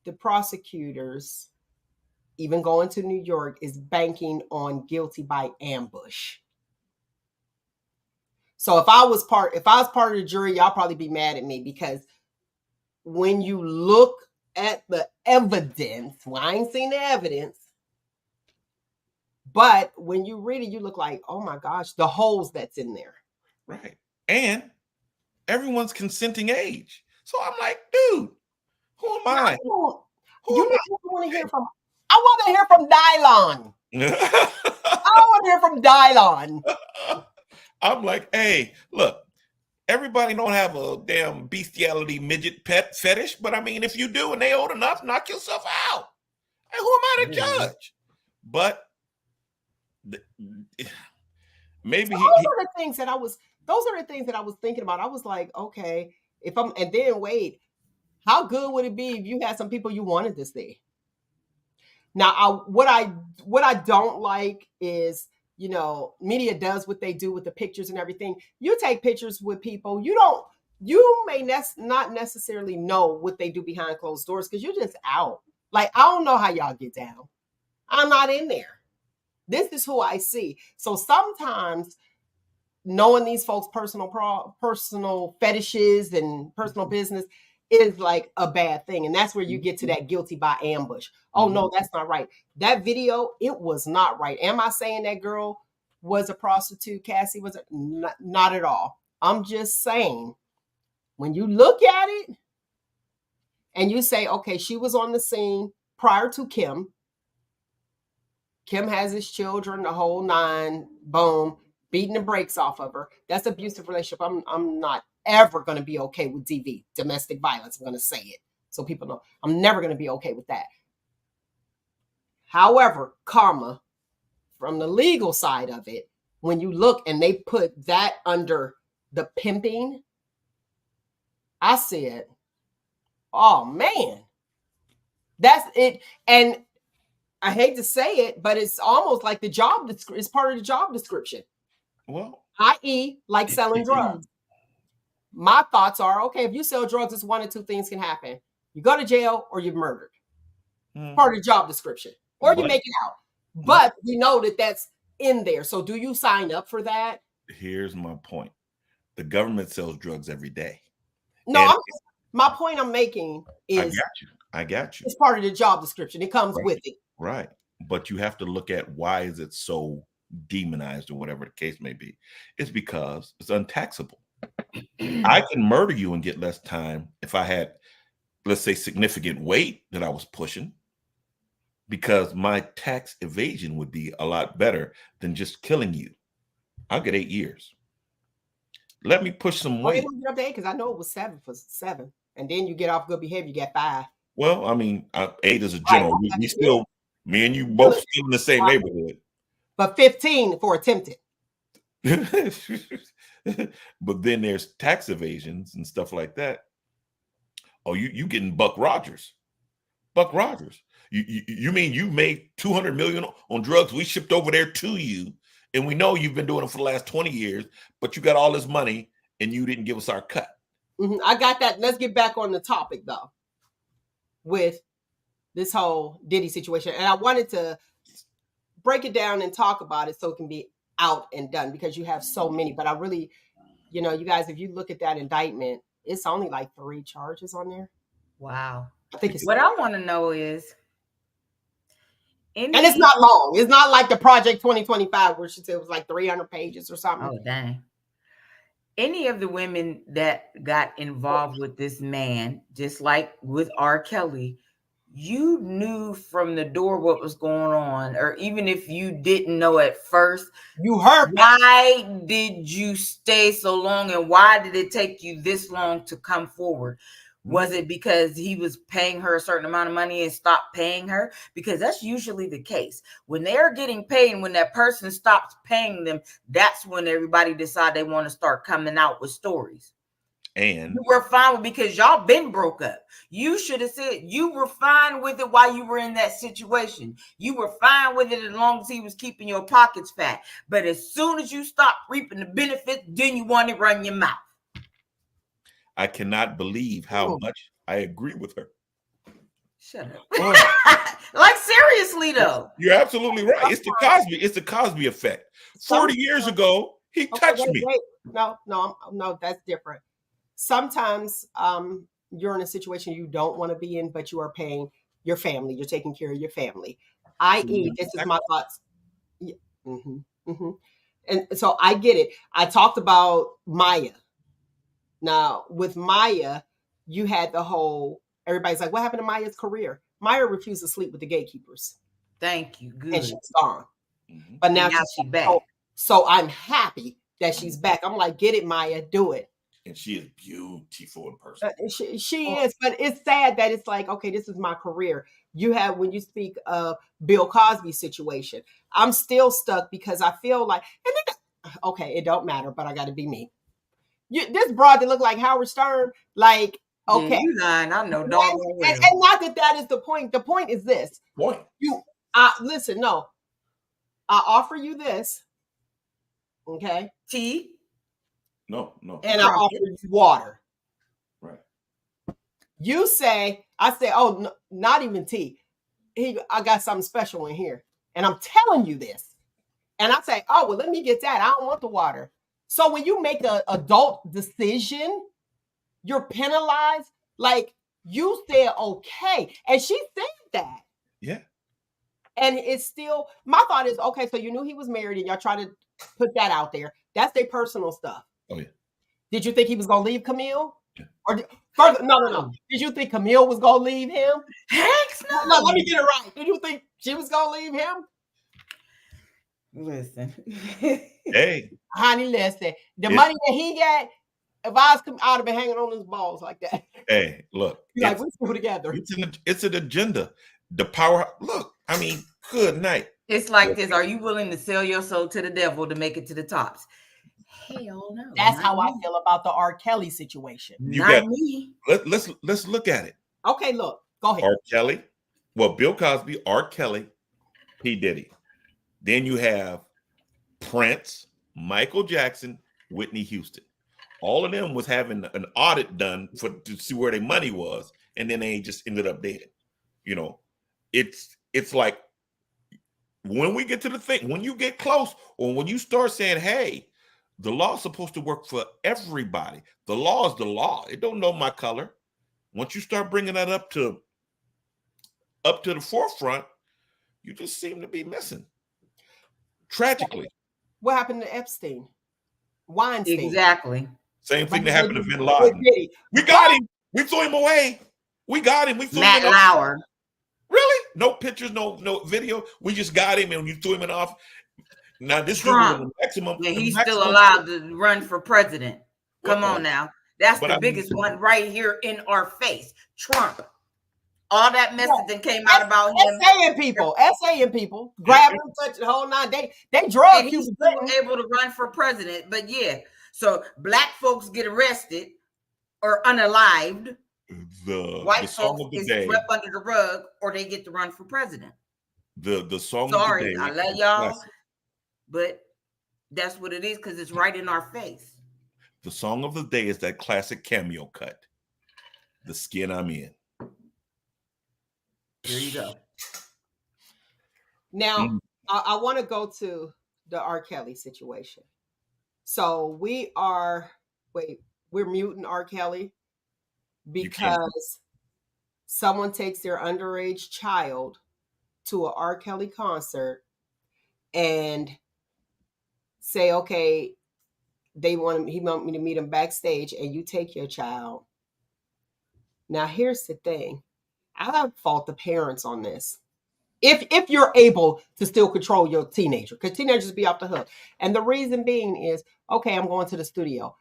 the prosecutors, even going to New York, is banking on guilty by ambush. So if I was part of the jury, y'all probably be mad at me, because when you look at the evidence. Well, I ain't seen the evidence. But when you read it, you look like, oh my gosh, the holes that's in there. Right. And everyone's consenting age. So I'm like, dude, who am I? You know who I want to hear from? I want to hear from Dylon. I want to hear from Dylon. I'm like, hey, look, everybody don't have a damn bestiality midget pet fetish, but I mean, if you do and they old enough, knock yourself out. And who am I to judge? But maybe those are the things that I was thinking about. I was like, okay, and then wait, how good would it be if you had some people you wanted to see? Now, what I don't like is, you know, media does what they do with the pictures and everything. You take pictures with people, you may not necessarily know what they do behind closed doors because you're just out. Like, I don't know how y'all get down. I'm not in there. This is who I see. So sometimes knowing these folks' personal fetishes and personal business is like a bad thing. And that's where you get to that guilty by ambush. Oh, no, that's not right. That video, it was not right. Am I saying that girl was a prostitute? Cassie was not at all. I'm just saying, when you look at it and you say, okay, she was on the scene prior to Kim. Kim has his children, the whole nine, boom, beating the brakes off of her. That's an abusive relationship. I'm not ever going to be okay with DV, domestic violence. I'm going to say it so people know. I'm never going to be okay with that. However, karma, from the legal side of it, when you look and they put that under the pimping, I said, oh man, that's it. And I hate to say it, but it's almost like it's part of the job description. Well, i.e., like selling drugs. My thoughts are, okay, if you sell drugs, it's one of two things can happen. You go to jail or you're murdered. Part of the job description. Or you make it out. But we know that that's in there. So do you sign up for that? Here's my point. The government sells drugs every day. No, my point I'm making is I got you. It's part of the job description. It comes with it. Right. But you have to look at why is it so demonized or whatever the case may be. It's because it's untaxable. I can murder you and get less time if I had, let's say, significant weight that I was pushing, because my tax evasion would be a lot better than just killing you. I'll get 8 years. Let me push some weight. Because I know it was 7 for 7. And then you get off good behavior, you get 5. Well, I mean, 8 is a general. Right. We still, me and you both still in the same neighborhood. But 15 for attempted. But then there's tax evasions and stuff like that. Oh, you getting Buck Rogers. Buck Rogers. You mean you made $200 million on drugs we shipped over there to you, and we know you've been doing it for the last 20 years, but you got all this money and you didn't give us our cut. I got that. Let's get back on the topic though, with this whole Diddy situation. And I wanted to break it down and talk about it so it can be out and done, because you have so many. But I really, you guys, if you look at that indictment, it's only like 3 charges on there. Wow. I think it's what I want to know is, and it's not long. It's not like the Project 2025 where she said it was like 300 pages or something. Oh, dang. Any of the women that got involved with this man, just like with R. Kelly, you knew from the door what was going on, or even if you didn't know at first, you heard. Why did you stay so long, and why did it take you this long to come forward? Was it because he was paying her a certain amount of money and stopped paying her? Because that's usually the case. When they're getting paid and when that person stops paying them, that's when everybody decide they want to start coming out with stories. And you were fine with, because y'all been broke up. You should have said you were fine with it while you were in that situation. You were fine with it as long as he was keeping your pockets fat. But as soon as you stop reaping the benefits, then you want to run your mouth. I cannot believe how much I agree with her. Shut up. Like, seriously though. You're absolutely right. It's the Cosby effect. 40 years ago, he touched me. Wait. No, that's different. Sometimes you're in a situation you don't want to be in, but you are paying your family. You're taking care of your family. I.e., this is my thoughts. Yeah. And so I get it. I talked about Maya. Now, with Maya, you had the whole, everybody's like, what happened to Maya's career? Maya refused to sleep with the gatekeepers. Thank you. Good. And she's gone. But now she's back. So I'm happy that she's back. I'm like, get it, Maya, do it. And she is beautiful in person. She is, but it's sad that it's like, okay, this is my career. You have, when you speak of Bill Cosby's situation, I'm still stuck because I feel like, and then, okay, it don't matter, but I got to be me. This broad that look like Howard Stern, like, okay, you lying, I know, dog. And not that is the point. The point is this. Point. Listen, no, I offer you this, okay? Tea. No. And I offer you water. Right. You say, I say, oh, no, not even tea. I got something special in here. And I'm telling you this. And I say, oh, well, let me get that. I don't want the water. So when you make an adult decision, you're penalized. Like, you said, okay. And she said that. Yeah. And it's still, my thought is, okay, so you knew he was married and y'all try to put that out there. That's their personal stuff. Oh, yeah. Did you think he was going to leave Camille? Yeah. Or no. Did you think Camille was going to leave him? Heck no. No, let me get it right. Did you think she was going to leave him? Listen. Hey. Honey, listen. The money that he got, if I would have been hanging on his balls like that. Hey, look. Like, we're still together. It's an agenda. The power. Look, I mean, good night. It's like this. Are you willing to sell your soul to the devil to make it to the tops? Hell no. That's how I feel about the R. Kelly situation. Not me. Let's look at it. Okay, look. Go ahead. R. Kelly. Well, Bill Cosby, R. Kelly, P. Diddy. Then you have Prince, Michael Jackson, Whitney Houston. All of them was having an audit done to see where their money was, and then they just ended up dead. You know, it's like when we get to the thing, when you get close, or when you start saying, "Hey, the law's supposed to work for everybody. The law is the law. It don't know my color." Once you start bringing that up to the forefront, you just seem to be missing. Tragically. What happened to Epstein? Weinstein. Exactly. Same thing that happened to Bin Laden. We got him. We threw him away. We got him. We threw Matt him Lauer. Really? No pictures, no video. We just got him and you threw him off. Now this Trump. was the maximum. Yeah, he's still allowed to run for president. Come on now. That's the biggest one right here in our face. Trump. All that mess that came out about him. SAing people, grabbing, touching the whole nine. They drug he's still able to run for president. But yeah, so black folks get arrested or unalived. White folks is swept under the rug, or they get to run for president. The song. Sorry, of the day. I love y'all, but that's what it is because it's right in our face. The song of the day is that classic cameo cut. The Skin I'm In. Here you go. Now, I want to go to the R. Kelly situation. So we're muting R. Kelly because someone takes their underage child to an R. Kelly concert and say, okay, he want me to meet him backstage, and you take your child. Now, here's the thing. I fault the parents on this. If you're able to still control your teenager, because teenagers be off the hook. And the reason being is, okay, I'm going to the studio.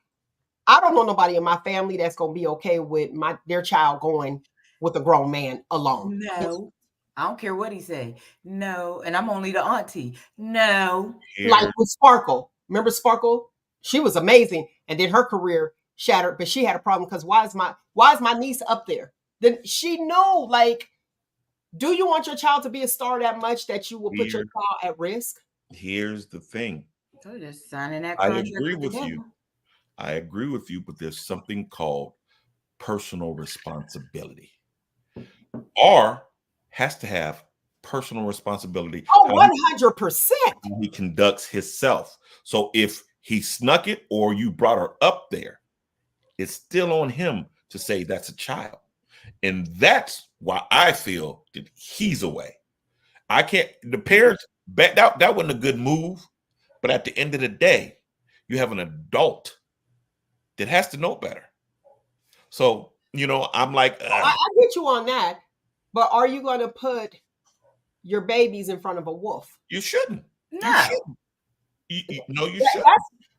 I don't know nobody in my family that's going to be okay with their child going with a grown man alone. No. I don't care what he say. No. And I'm only the auntie. No. Like with Sparkle. Remember Sparkle? She was amazing. And then her career shattered, but she had a problem because why is my niece up there? Then she knew, like, do you want your child to be a star that much that you will put your child at risk? Here's the thing. So just signing that contract. I agree with you, but there's something called personal responsibility. R has to have personal responsibility. Oh, 100%. He conducts himself. So if he snuck it or you brought her up there, it's still on him to say that's a child. And that's why I feel that he's away. I can't, the parents, that wasn't a good move. But at the end of the day, you have an adult that has to know better. So, I'm like, I get you on that. But are you going to put your babies in front of a wolf? You shouldn't. No. You shouldn't. You shouldn't.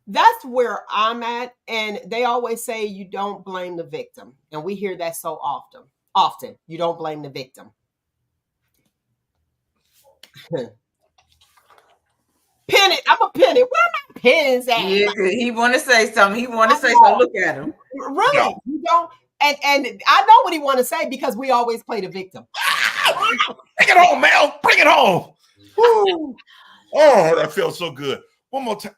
That's where I'm at. And they always say you don't blame the victim. And we hear that so often. Often, you don't blame the victim. Pin it. I'm a pin it. Where are my pins at? Yeah, he want to say something. He want to say something. Look at him. Really? No. You don't. And I know what he want to say because we always play the victim. Bring it home, Mel. Bring it home. Woo. Oh, that feels so good. One more time.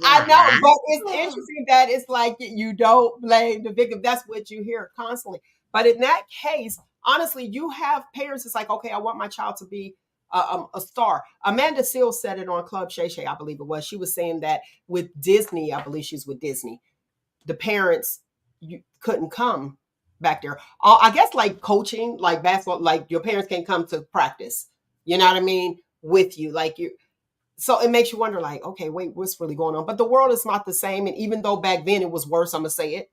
I know, but it's interesting that it's like you don't blame the victim. That's what you hear constantly. But in that case, honestly, you have parents. It's like, okay, I want my child to be a star. Amanda Seales said it on Club Shay Shay, I believe it was. She was saying that with Disney, I believe she's with Disney, the parents couldn't come back there. I guess like coaching, like basketball, like your parents can't come to practice. You know what I mean? With you, like you. So it makes you wonder, like, okay, wait, what's really going on? But the world is not the same. And even though back then it was worse, I'm going to say it.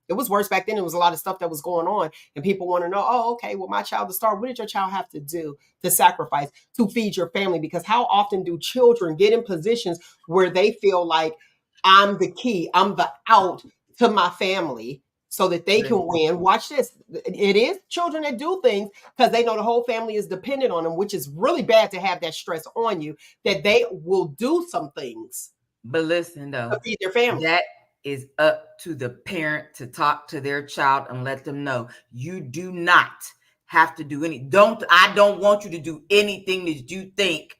It was worse back then. There was a lot of stuff that was going on. And people want to know, oh, okay, well, my child to start. What did your child have to do to sacrifice to feed your family? Because how often do children get in positions where they feel like I'm the key, I'm the out to my family so that they can win? Watch this. It is children that do things because they know the whole family is dependent on them, which is really bad to have that stress on you, that they will do some things. But listen, though, to feed their family. That is up to the parent to talk to their child and let them know you do not have to do I don't want you to do anything that you think.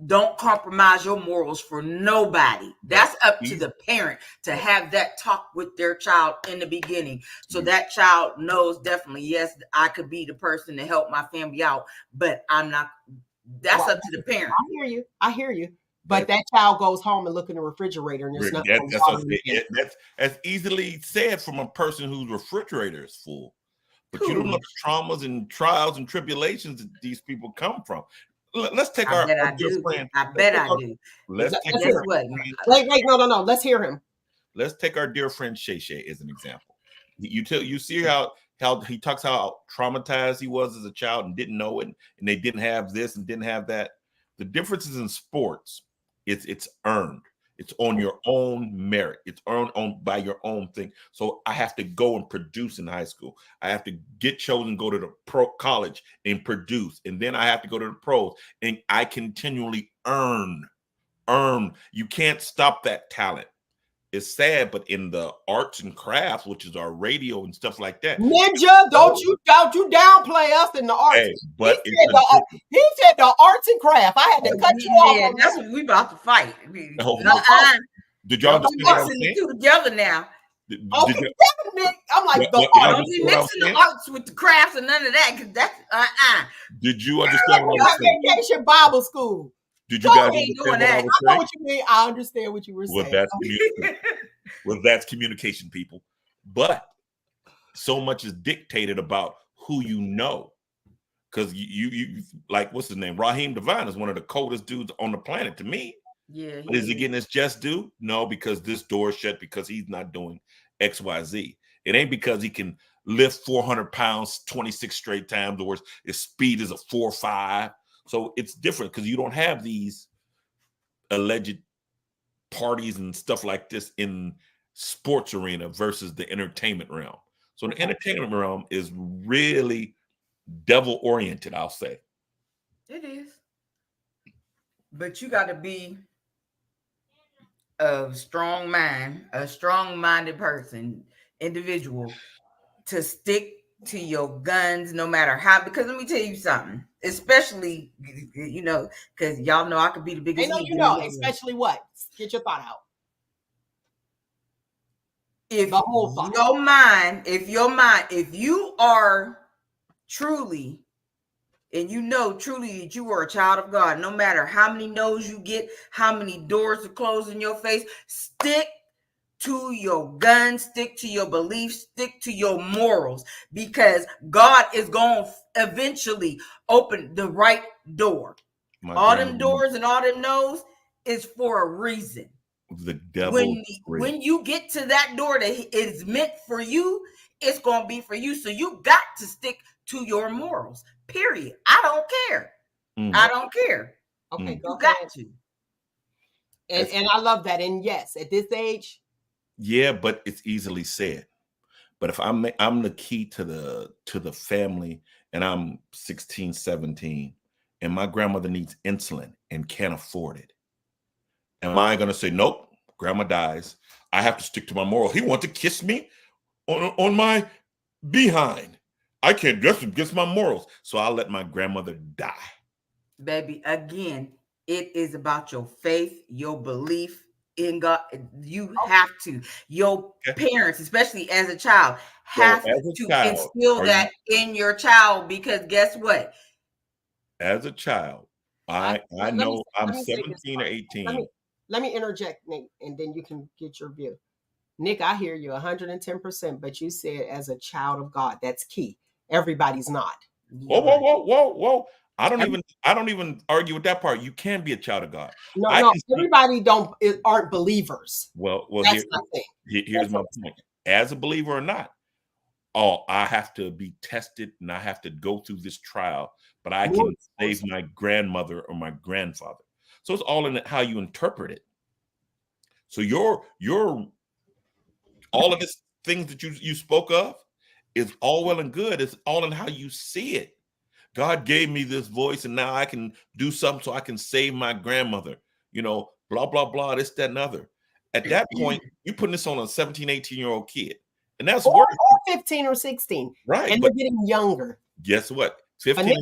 Don't compromise your morals for nobody. That's up to the parent to have that talk with their child in the beginning. So that child knows definitely, yes, I could be the person to help my family out, but I'm not. That's up to the parent. I hear you. But that child goes home and look in the refrigerator and there's nothing. That's easily said from a person whose refrigerator is full. But you don't know the traumas and trials and tribulations that these people come from. Let's take our dear friend. I bet I do. Let's take Wait, no. Let's hear him. Let's take our dear friend Shay Shay as an example. You see how he talks how traumatized he was as a child and didn't know it, and they didn't have this and didn't have that. The differences in sports, it's earned. It's on your own merit. It's earned by your own thing. So I have to go and produce in high school. I have to get chosen, go to the pro college and produce. And then I have to go to the pros. And I continually earn. You can't stop that talent. It's sad, but in the arts and crafts, which is our radio and stuff like that. Ninja, don't you downplay us in the arts. Hey, but he said the arts and craft. I had to cut you off. Yeah, that's what we about to fight. Did y'all understand what I'm saying? The two together now. I'm like, don't be mixing the arts with the crafts and none of that, because that's Did you understand what I'm saying? Vacation Bible school. Did you guys understand what I was saying? I know what you mean. I understand what you were saying. That's communication, people. But so much is dictated about who you know. Because you like, what's his name? Raheem Devine is one of the coldest dudes on the planet to me. Yeah. But is he getting his just due? No, because this door is shut because he's not doing XYZ. It ain't because he can lift 400 pounds 26 straight times or his speed is a 4.5. So it's different because you don't have these alleged parties and stuff like this in sports arena versus the entertainment realm. So the entertainment realm is really devil oriented, I'll say. It is. But you got to be a strong mind, a strong-minded person, individual, to stick to your guns no matter how. Because let me tell you something, especially, because y'all know I could be the biggest. Especially what? Get your thought out. If you are truly, and truly that you are a child of God, no matter how many no's you get, how many doors are closed in your face, stick to your guns, stick to your beliefs, stick to your morals, because God is going to eventually open the right door. All them doors and all them no's is for a reason. The devil. When you get to that door that is meant for you, it's going to be for you. So you got to stick to your morals, period. I don't care. I don't care. Okay, you got to. And I love that. And yes, at this age. Yeah, but it's easily said. But if I'm the key to the family, and I'm 16, 17, and my grandmother needs insulin and can't afford it, am I going to say, nope, grandma dies, I have to stick to my moral? He wants to kiss me on my behind. I can't, that's against my morals. So I'll let my grandmother die. Baby, again, it is about your faith, your belief in God. You have to. Your parents, especially as a child, have to instill that in your child, because guess what? As a child, I know I'm 17 or 18. Let me interject, Nick, and then you can get your view. Nick, I hear you 110%, but you said as a child of God, that's key. Everybody's not. Whoa. I don't even argue with that part. You can be a child of God. No, everybody aren't believers. Well, here's my point. As a believer or not, I have to be tested and I have to go through this trial, but I can save my grandmother or my grandfather. So it's all in how you interpret it. So your all of this things that you spoke of is all well and good. It's all in how you see it. God gave me this voice, and now I can do something so I can save my grandmother, blah, blah, blah, this, that, and other. At that point, you're putting this on a 17, 18-year-old kid. And that's or 15 or 16. Right. And they're getting younger. Guess what? 15 and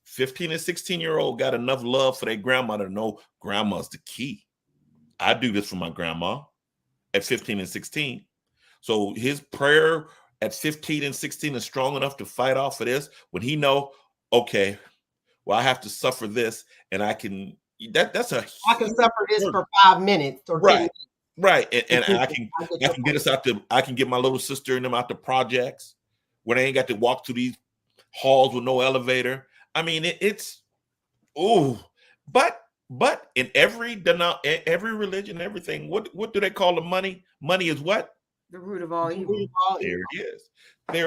16-year-old got enough love for their grandma to know grandma's the key. I do this for my grandma at 15 and 16. So his prayer at 15 and 16 is strong enough to fight off of this when he know, okay, well, I have to suffer this, and I can suffer this for 5 minutes or 10 minutes. Right. And I can get us I can get my little sister and them out the projects where they ain't got to walk through these halls with no elevator. I mean, but in every religion, everything, what do they call the money? Money is what? The root of all evil. There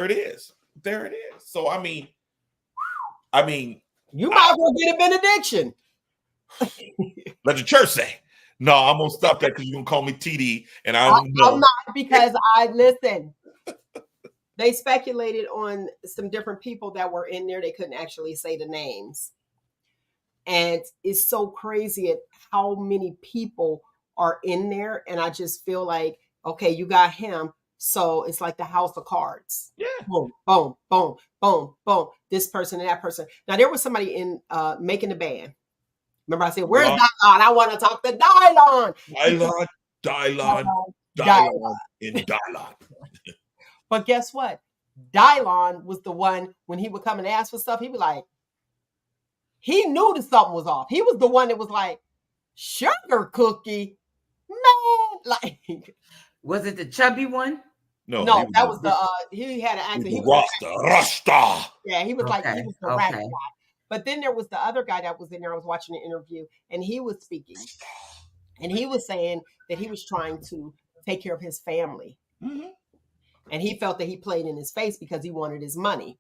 it is. So I mean, you might as well get a benediction. Let the church say. No, I'm gonna stop that because you're gonna call me TD, and I'm not, because I listen. They speculated on some different people that were in there. They couldn't actually say the names, and it's so crazy at how many people are in there. And I just feel like, okay, you got him. So it's like the house of cards. Yeah. Boom, boom, boom, boom, boom. This person and that person. Now, there was somebody in making the band. Remember I said, where's Dylon? I want to talk to Dylon. Dylon. But guess what? Dylon was the one, when he would come and ask for stuff, he'd be like, he knew that something was off. He was the one that was like, sugar cookie, man. Like, was it the chubby one? No, that was the he had an accent. He was Rasta. Yeah, he was like, he was the rap guy. But then there was the other guy that was in there. I was watching an interview, and he was speaking, and he was saying that he was trying to take care of his family, and he felt that he played in his face because he wanted his money.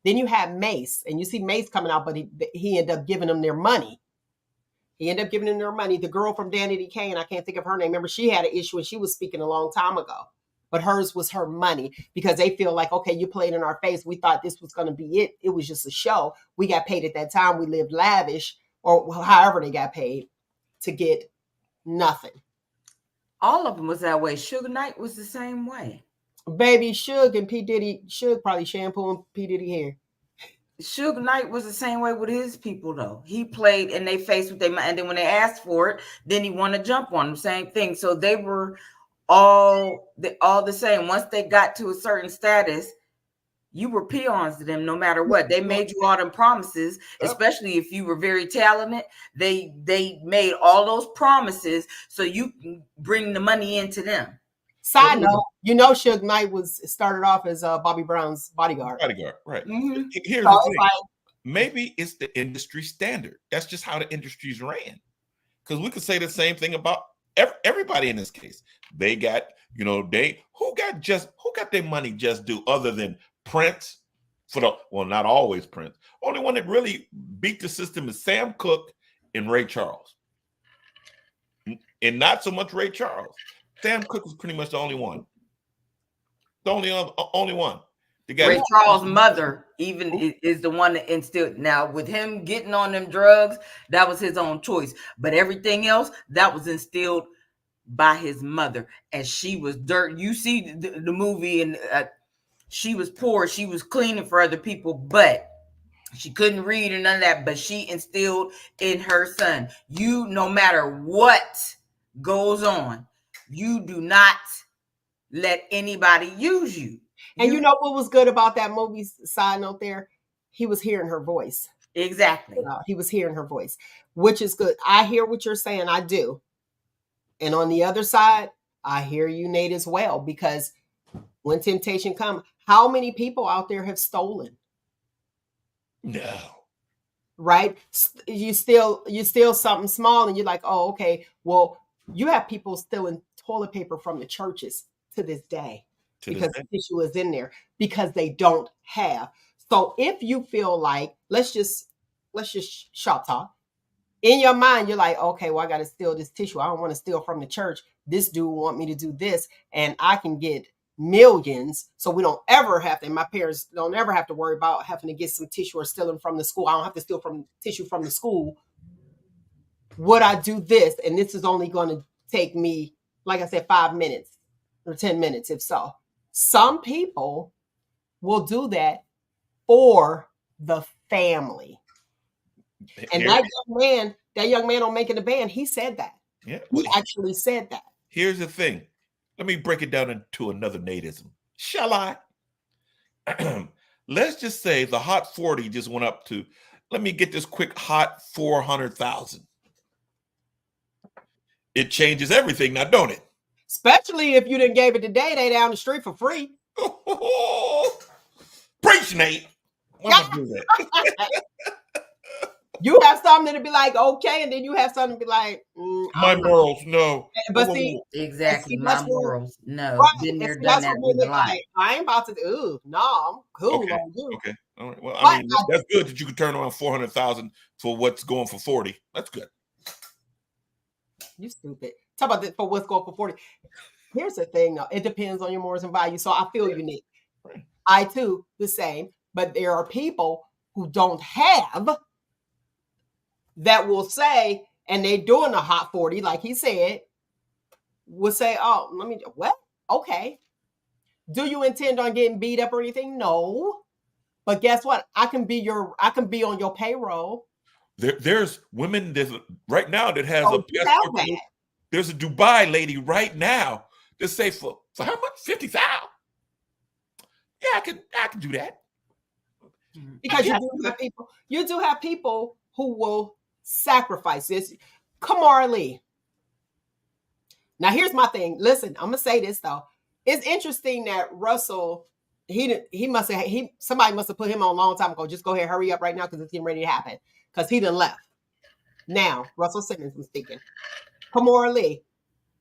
Then you have Mace, and you see Mace coming out, but he ended up giving them their money. The girl from Danity Kane, I can't think of her name. Remember, she had an issue, and she was speaking a long time ago. But hers was her money, because they feel like, okay, you played in our face. We thought this was going to be it. It was just a show. We got paid at that time. We lived lavish, or however they got paid, to get nothing. All of them was that way. Suge Knight was the same way. Baby, Suge and P. Diddy, Suge probably shampooing P. Diddy hair. Suge Knight was the same way with his people, though. He played in their face with their, and then when they asked for it, then he wanted to jump on them. Same thing. So they were all the same. Once they got to a certain status, you were peons to them no matter what. They made you all them promises, especially if you were very talented. They made all those promises so you can bring the money into them. Side note, you know, Suge Knight started off as Bobby Brown's bodyguard. Bodyguard, right? Mhm. Here's So the it's thing. like, Maybe it's the industry standard. That's just how the industry's ran. Because we could say the same thing about everybody in this case. They got, you know, who got their money just due other than Prince not always Prince. Only one that really beat the system is Sam Cooke and Ray Charles. And not so much Ray Charles. Sam Cooke was pretty much the only one. The only one. Ray Charles' mother even is the one that instilled. Now, with him getting on them drugs, that was his own choice. But everything else, that was instilled by his mother. And she was dirt. You see the movie, and she was poor. She was cleaning for other people, but she couldn't read or none of that. But she instilled in her son, no matter what goes on, you do not let anybody use you. And you know what was good about that movie, side note there? He was hearing her voice. Exactly. He was hearing her voice, which is good. I hear what you're saying. I do. And on the other side, I hear you, Nate, as well, because when temptation comes, how many people out there have stolen? No. Right? You steal something small and you're like, oh, okay. Well, you have people stealing toilet paper from the churches to this day. Because the tissue is in there because they don't have. So if you feel like, let's just shop talk. In your mind, you're like, okay, well, I got to steal this tissue. I don't want to steal from the church. This dude want me to do this, and I can get millions. So we don't ever have to. My parents don't ever have to worry about having to get some tissue or stealing from the school. I don't have to steal from tissue from the school. Would I do this? And this is only going to take me, like I said, 5 minutes or 10 minutes, if so. Some people will do that for the family. And that young man on Making the Band, he said that. Yeah, he actually said that. Here's the thing. Let me break it down into another Nateism. Shall I? Let's just say the hot 40 just went up to, let me get this quick hot 400,000. It changes everything now, don't it? Especially if you didn't gave it to Day down the street for free. Preach, Nate. Why do that? You have something to be like, okay, and then you have something to be like, my morals, no. But see, exactly, my morals, no. Right. Been there, done that with a lot. I ain't about to no, I'm cool okay. on you. Okay. All right. Well, I mean, that's good that you can turn around 400,000 for what's going for 40. That's good. You stupid. Talk about this for what's going for 40. Here's the thing, though. It depends on your morals and values. So I feel unique. Right. I too, the same. But there are people who don't have that will say, and they're doing a hot 40, like he said, will say, oh, what? Okay. Do you intend on getting beat up or anything? No. But guess what? I can be on your payroll. There's women right now that has there's a Dubai lady right now that say for how much? 50,000. Yeah, I can do that. Because you do have people who will sacrifice this. Kamar Ali. Now here's my thing. Listen, I'm gonna say this though. It's interesting that Russell, somebody must have put him on a long time ago. Just go ahead, hurry up right now because it's getting ready to happen. Because he done left. Now, Russell Simmons was speaking. Kamar Ali.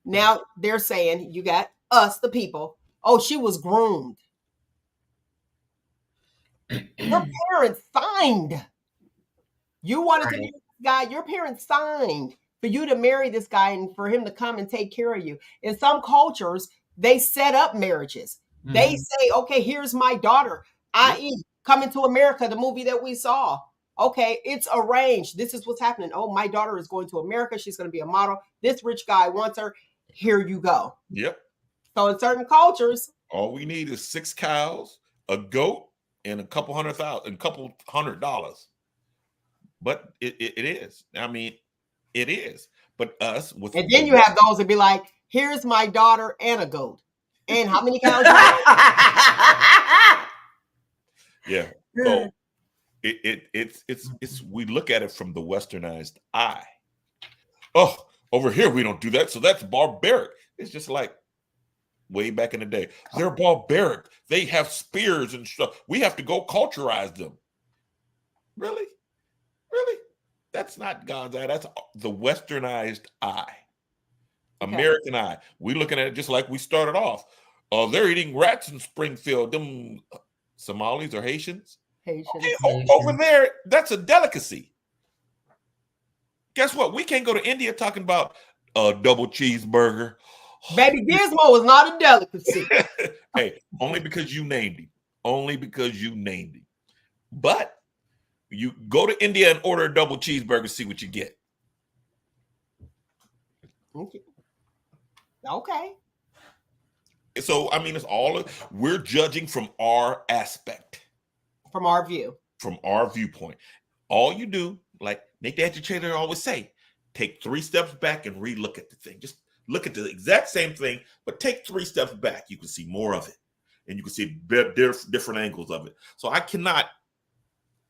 Now they're saying you got us, the people. Oh, she was groomed. Your parents signed. You wanted to marry this guy. Your parents signed for you to marry this guy and for him to come and take care of you. In some cultures, they set up marriages. Mm-hmm. They say, okay, here's my daughter, i.e. Coming to America, the movie that we saw. Okay, it's arranged. This is what's happening. Oh, my daughter is going to America. She's going to be a model. This rich guy wants her. Here you go. Yep. So in certain cultures, all we need is 6 cows, a goat, and a couple $100. But it is. I mean, it is. But us with and then you have those that be like, here's my daughter and a goat. And how many cows? Yeah. So it's we look at it from the westernized eye. Oh, over here we don't do that, so that's barbaric. It's just like, way back in the day. They're barbaric. They have spears and stuff. We have to go culturize them. Really? Really? That's not God's eye. That's the westernized eye. Okay. American eye. We're looking at it just like we started off. They're eating rats in Springfield. Them Somalis or Haitians? Okay, over there, that's a delicacy. Guess what? We can't go to India talking about a double cheeseburger. Baby Gizmo is not a delicacy. Hey, only because you named him. Only because you named him. But you go to India and order a double cheeseburger, see what you get. Okay. So, I mean, it's all, we're judging from our aspect. From our view. From our viewpoint. All you do, like Nick the Agitator always say, take 3 steps back and re-look at the thing. Just look at the exact same thing, but take 3 steps back. You can see more of it. And you can see different angles of it. So I cannot,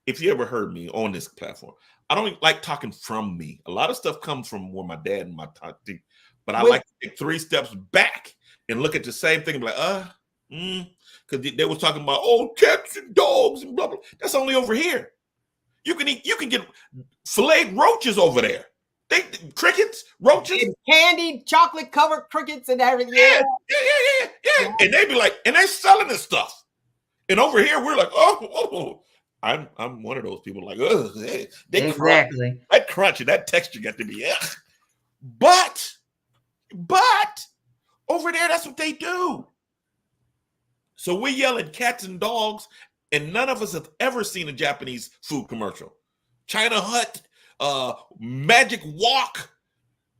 if you ever heard me on this platform, I don't like talking from me. A lot of stuff comes from where my dad and my tante, but I like to take 3 steps back and look at the same thing and be like, because they was talking about, cats and dogs and blah, blah. That's only over here. You can get filleted roaches over there. Crickets, roaches, and candied chocolate covered crickets and everything. Yeah. And they be like, and they selling this stuff. And over here, we're like, I'm one of those people like, they exactly. That crunch and that texture got to be, But over there, that's what they do. So we yell at cats and dogs, and none of us have ever seen a Japanese food commercial. China Hut, Magic Walk.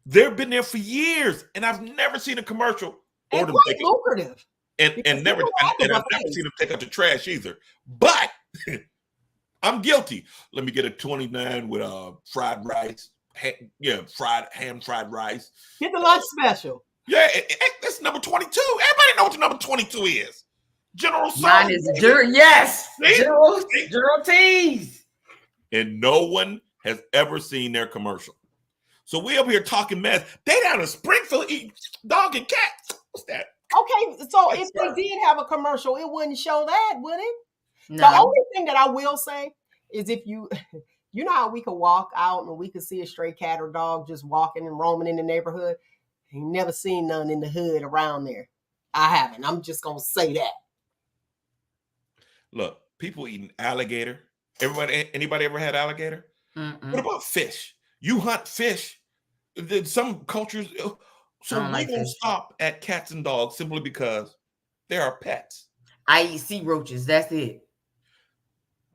They've been there for years, and I've never seen a commercial. And quite lucrative. And I've never seen them take out the trash either. But I'm guilty. Let me get a 29 with fried rice. Fried rice. Get the lunch special. Yeah, that's number 22. Everybody knows what number 22 is. General Tso's. Mine is General T's. And no one has ever seen their commercial. So we up here talking mess. They down in Springfield eating dog and cat. What's that? Okay, so if they did have a commercial, it wouldn't show that, would it? No. The only thing that I will say is if you know how we could walk out and we could see a stray cat or dog just walking and roaming in the neighborhood. You never seen none in the hood around there. I haven't. I'm just gonna say that. Look, people eating alligator. Anybody ever had alligator? Mm-mm. What about fish? You hunt fish. Some cultures, so we don't stop at cats and dogs simply because they are pets. I eat sea roaches. That's it.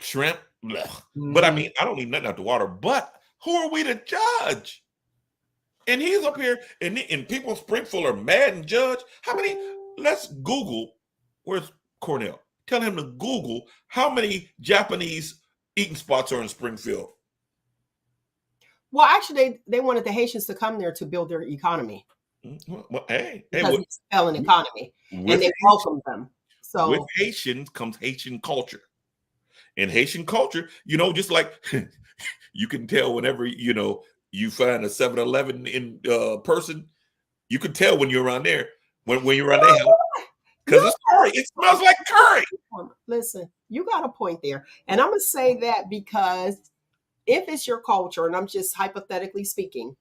Shrimp. Mm-hmm. But I mean, I don't eat nothing out the water. But who are we to judge? And he's up here, and people in Springfield are mad and judge. How many? Let's Google. Where's Cornell? Tell him to Google how many Japanese eating spots are in Springfield. Well, actually, they wanted the Haitians to come there to build their economy. Well, because it's still an economy, and they welcomed them. So with Haitians comes Haitian culture, and Haitian culture, just like you can tell whenever you find a 7-Eleven in person, you can tell when you're around there when you're around there because it's curry. It smells like curry. Listen, you got a point there, and I'm gonna say that because if it's your culture, and I'm just hypothetically speaking,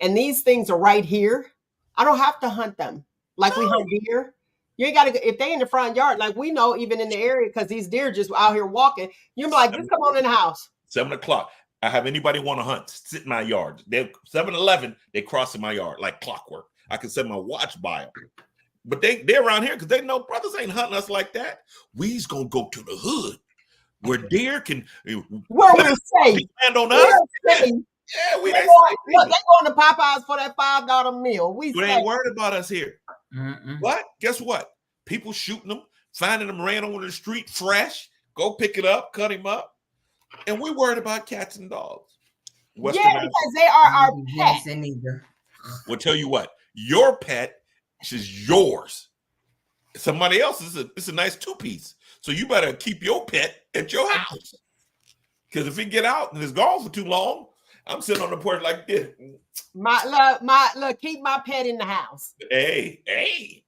and these things are right here, I don't have to hunt them like we hunt deer. You ain't got to, if they in the front yard, like we know even in the area, because these deer just out here walking, you're like, just come on in the house. 7 o'clock. I have anybody want to hunt, sit in my yard. They're 7-Eleven, they cross in my yard like clockwork. I can set my watch by them. But they're around here because they know brothers ain't hunting us like that. We's going to go to the hood where deer can. Where we're safe. Land on us. Yeah, we ain't safe. Look, they going to Popeyes for that $5 meal. We ain't worried about us here. Mm-mm. What? Guess what? People shooting them, finding them ran over the street fresh. Go pick it up, cut him up. And we worried about cats and dogs. Because they are our pets. Well, tell you what, your pet is yours. Somebody else's, it's a nice 2-piece. So you better keep your pet at your house. Because if he get out and it's gone for too long, I'm sitting on the porch like this. My look, keep my pet in the house. Hey.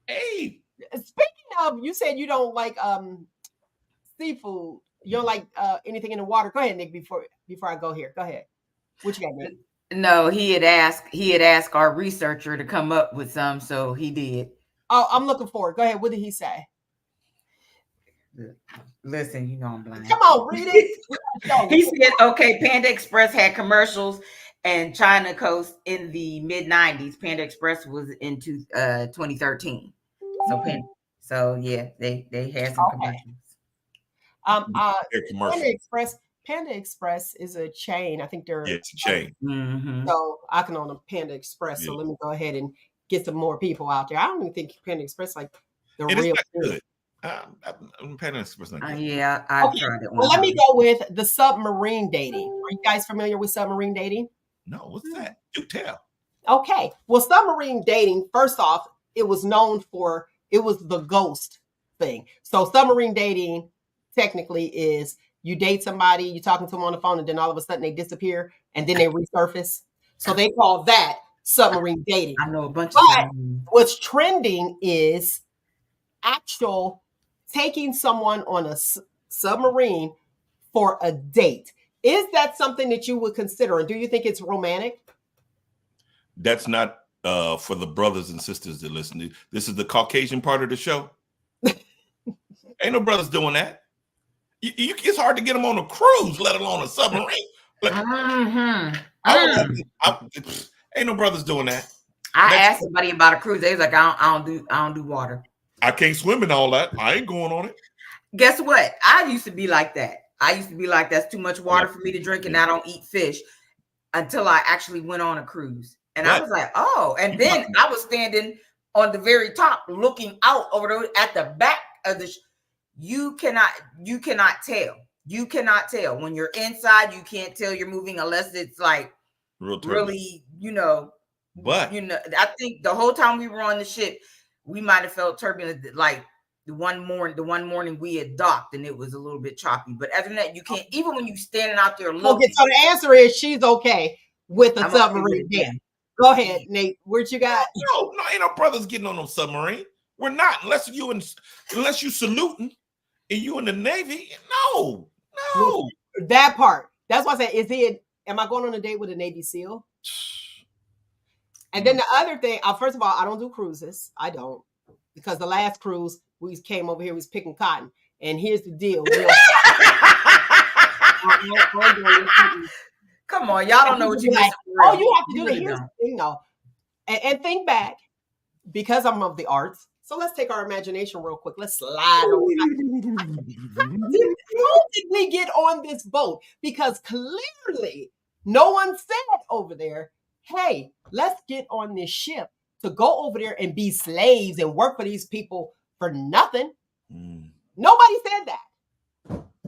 Hey. Speaking of, you said you don't like seafood. You don't like anything in the water. Go ahead, Nick. Before I go here, go ahead. What you got, Nick? No, he had asked our researcher to come up with some, so he did. Oh, I'm looking forward. Go ahead. What did he say? Listen, you know I'm blind. Come on, read it. He said, okay, Panda Express had commercials and China Coast in the mid 90s. Panda Express was into 2013. So yeah, they had some commercials. Panda Express is a chain. I think they're it's a chain. Mm-hmm. So I can own a Panda Express. So let me go ahead and get some more people out there. I don't even think Panda Express like the real good. Panda Express not good. Yeah, I tried it. Well, let me go with the submarine dating. Are you guys familiar with submarine dating? No, what's that? Do tell. Okay. Well, submarine dating, first off, it was the ghost thing. So submarine dating technically is you date somebody, you're talking to them on the phone, and then all of a sudden they disappear and then they resurface. So they call that submarine dating. I know a bunch of what's trending is actual taking someone on a submarine for a date. Is that something that you would consider? And do you think it's romantic? That's not for the brothers and sisters that listen to. This is the Caucasian part of the show. Ain't no brothers doing that. It's hard to get them on a cruise, let alone a submarine. Ain't no brothers doing that. I asked somebody about a cruise. They was like, I don't do water. I can't swim in all that. I ain't going on it. Guess what? I used to be like that. That's too much water for me to drink, and I don't eat fish until I actually went on a cruise. And I was like, oh. And then I was standing on the very top, looking out over at the back of the. You cannot tell. You cannot tell when you're inside. You can't tell you're moving unless it's like really, But I think the whole time we were on the ship, we might have felt turbulent. Like the one morning we had docked and it was a little bit choppy. But other than that, you can't. Even when you standing out there looking. Okay, so the answer is she's okay with the submarine. Yeah. Go ahead, Nate. What you got? No, ain't no brothers getting on no submarine. We're not unless you saluting and you in the Navy. No. That part. That's why I said, am I going on a date with a Navy SEAL? And then the other thing, first of all, I don't do cruises. I don't. Because the last cruise, we came over here, we was picking cotton. And here's the deal. Come on, y'all don't know what you're like. Oh, you have to do it. Here's the thing, though. And think back, because I'm of the arts. So let's take our imagination real quick. Let's slide over. How did we get on this boat? Because clearly no one said over there, hey, let's get on this ship to go over there and be slaves and work for these people for nothing. Nobody said that.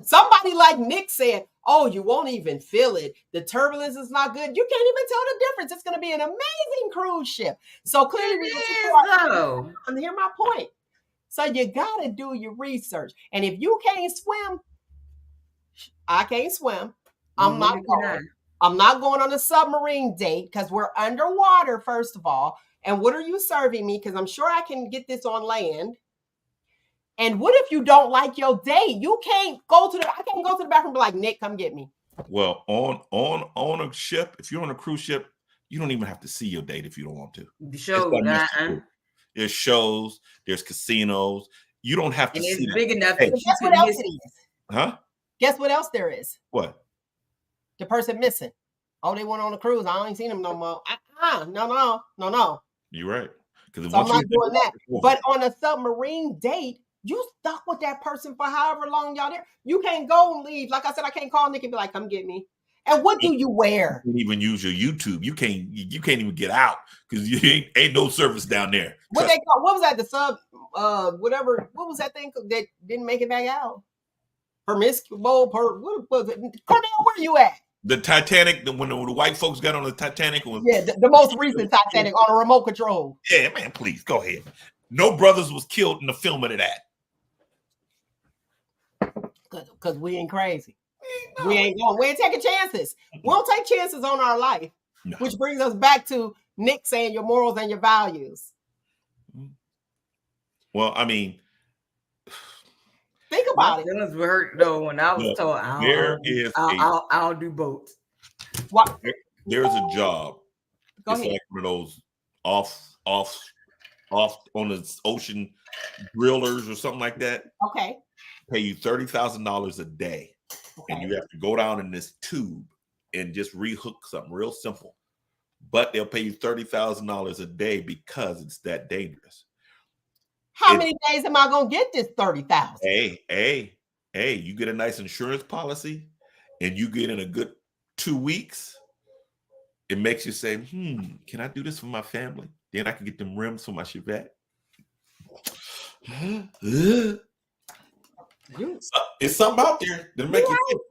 Somebody like Nick said, oh, you won't even feel it. The turbulence is not good. You can't even tell the difference. It's going to be an amazing cruise ship. So clearly, and hear my point. So you got to do your research. And if you can't swim, I can't swim. I'm not going on a submarine date because we're underwater, first of all. And what are you serving me? Because I'm sure I can get this on land. And what if you don't like your date? I can't go to the bathroom and be like, Nick, come get me. Well, on a ship, if you're on a cruise ship, you don't even have to see your date if you don't want to. There's shows, there's casinos. You don't have to see it's big enough. Guess what else it is? Huh? Guess what else there is? What? The person missing. Oh, they went on a cruise. I ain't seen them no more. No. You're right. So I'm not doing that. But on a submarine date, you stuck with that person for however long y'all there. You can't go and leave. Like I said, I can't call Nick and be like, come get me. And what do you wear? You can't even use your YouTube. You can't even get out because you ain't no service down there. What was that? The sub whatever. What was that thing that didn't make it back out? Promiscuous. What was it? Cornell, where you at? The Titanic, when the white folks got on the Titanic was the most recent Titanic on a remote control. Yeah, man, please go ahead. No brothers was killed in the filming of that. Because we ain't crazy. No. We ain't taking chances. We don't take chances on our life. No. Which brings us back to Nick saying your morals and your values. Well, I mean, Think My about it. feelings were hurt though when I was look, told there is I don't do boats. What? there's a job. Go It's ahead. like one of those off on the ocean drillers or something like that. Okay. Pay you $30,000 a day, and Okay. you have to go down in this tube and just rehook something real simple. But they'll pay you $30,000 a day because it's that dangerous. How many days am I gonna get this 30,000? Hey, you get a nice insurance policy and you get in a good 2 weeks. It makes you say, can I do this for my family? Then I can get them rims for my Chevette. It's something out there that make you think.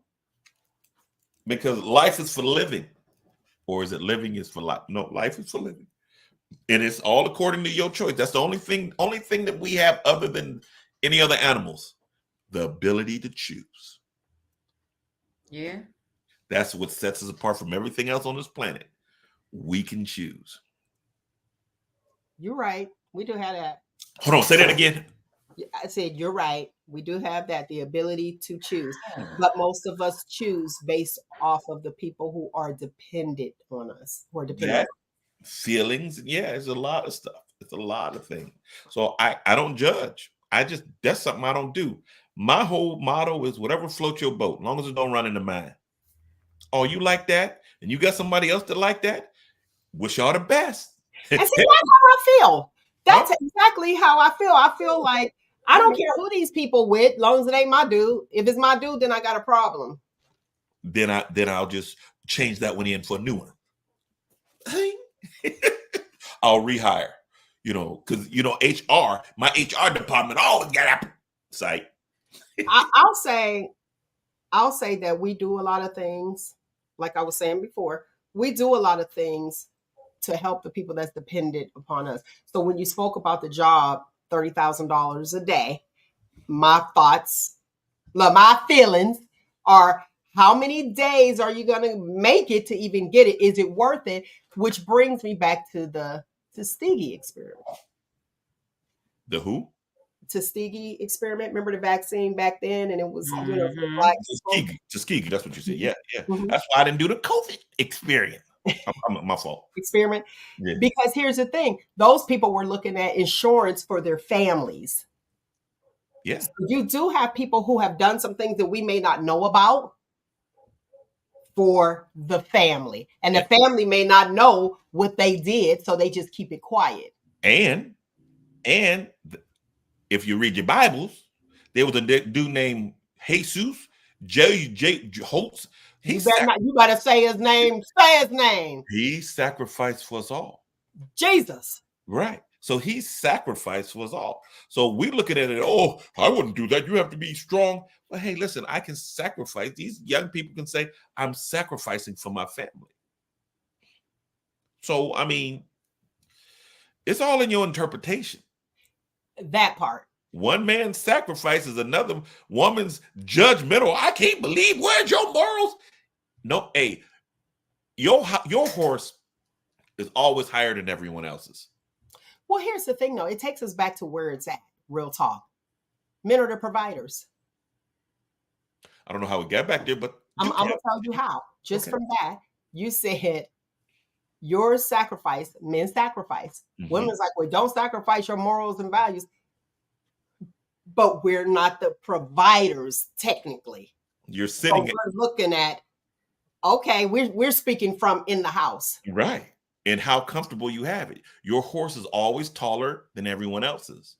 Because life is for living. Or is it living is for life? No, life is for living. And it's all according to your choice. That's the only thing that we have other than any other animals. The ability to choose. Yeah. That's what sets us apart from everything else on this planet. We can choose. You're right. We do have that. Hold on, say that again. I said, you're right. We do have that, the ability to choose. But most of us choose based off of the people who are dependent on us. Who are dependent. Feelings. Yeah, it's a lot of stuff. It's a lot of things. So I don't judge. That's something I don't do. My whole motto is whatever floats your boat, as long as it don't run into mine. Oh, you like that? And you got somebody else that like that? Wish y'all the best. And see, that's how I feel. That's exactly how I feel. I feel like I don't care who these people with, as long as it ain't my dude. If it's my dude, then I got a problem. Then I'll just change that one in for a new one. I'll rehire, because HR, my HR department always got a site. I'll say that we do a lot of things, like I was saying before. We do a lot of things to help the people that's dependent upon us. So when you spoke about the job, $30,000 a day, my feelings are, how many days are you going to make it to even get it? Is it worth it? Which brings me back to the Tuskegee experiment. The who? Tuskegee experiment. Remember the vaccine back then? And it was, for black people. Tuskegee, that's what you said. Yeah. Mm-hmm. That's why I didn't do the COVID experience. My fault. Experiment. Yeah. Because here's the thing. Those people were looking at insurance for their families. Yeah. So you do have people who have done some things that we may not know about for the family. And the family may not know what they did, so they just keep it quiet. And if you read your Bibles, there was a dude named Jesus, J. Holtz. You better say his name. Say his name. He sacrificed for us all. Jesus. Right. So he sacrificed for us all. So we looking at it, oh, I wouldn't do that. You have to be strong. But hey, listen, I can sacrifice. These young people can say, I'm sacrificing for my family. So, I mean, it's all in your interpretation. That part. One man's sacrifice is another woman's judgmental. I can't believe, where's your morals? No, hey, your horse is always higher than everyone else's. Well, here's the thing, though. It takes us back to where it's at. Real talk. Men are the providers. I don't know how we got back there, but I'm going to tell you how. Just from that, you said your sacrifice, men's sacrifice. Mm-hmm. Women's like, well, don't sacrifice your morals and values. But we're not the providers, technically. You're sitting. So we're looking at, okay, we're speaking from in the house. Right. And how comfortable you have it. Your horse is always taller than everyone else's.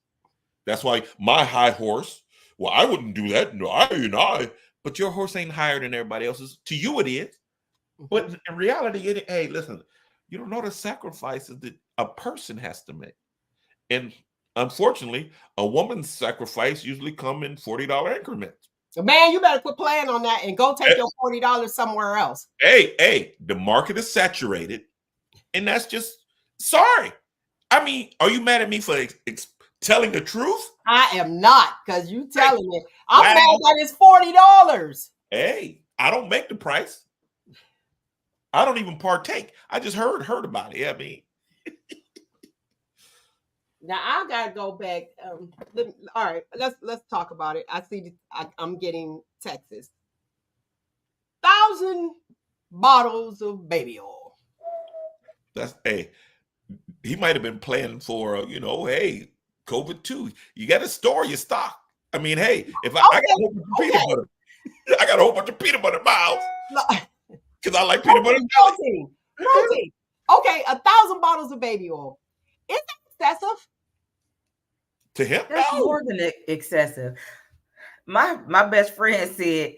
That's why my high horse, well, I wouldn't do that. No, but your horse ain't higher than everybody else's. To you, it is. But in reality, hey, listen, you don't know the sacrifices that a person has to make. And unfortunately, a woman's sacrifice usually come in $40 increments. Man, you better quit playing on that and go take your $40 somewhere else. Hey, the market is saturated. And that's just, sorry. I mean, are you mad at me for telling the truth? I am not, because you telling me. I'm mad that it's $40. Hey, I don't make the price. I don't even partake. I just heard about it. I mean, Now I gotta go back. All right, let's talk about it. I see. I'm getting Texas 1,000 bottles of baby oil. That's he might have been planning for hey, COVID too. You got to store your stock. I mean, hey, if I got a whole bunch of peanut butter, I got a whole bunch of peanut butter in my house because I like peanut butter jelly. Protein. Okay, 1,000 bottles of baby oil. Is that excessive? To him, That's no. more than excessive. My best friend said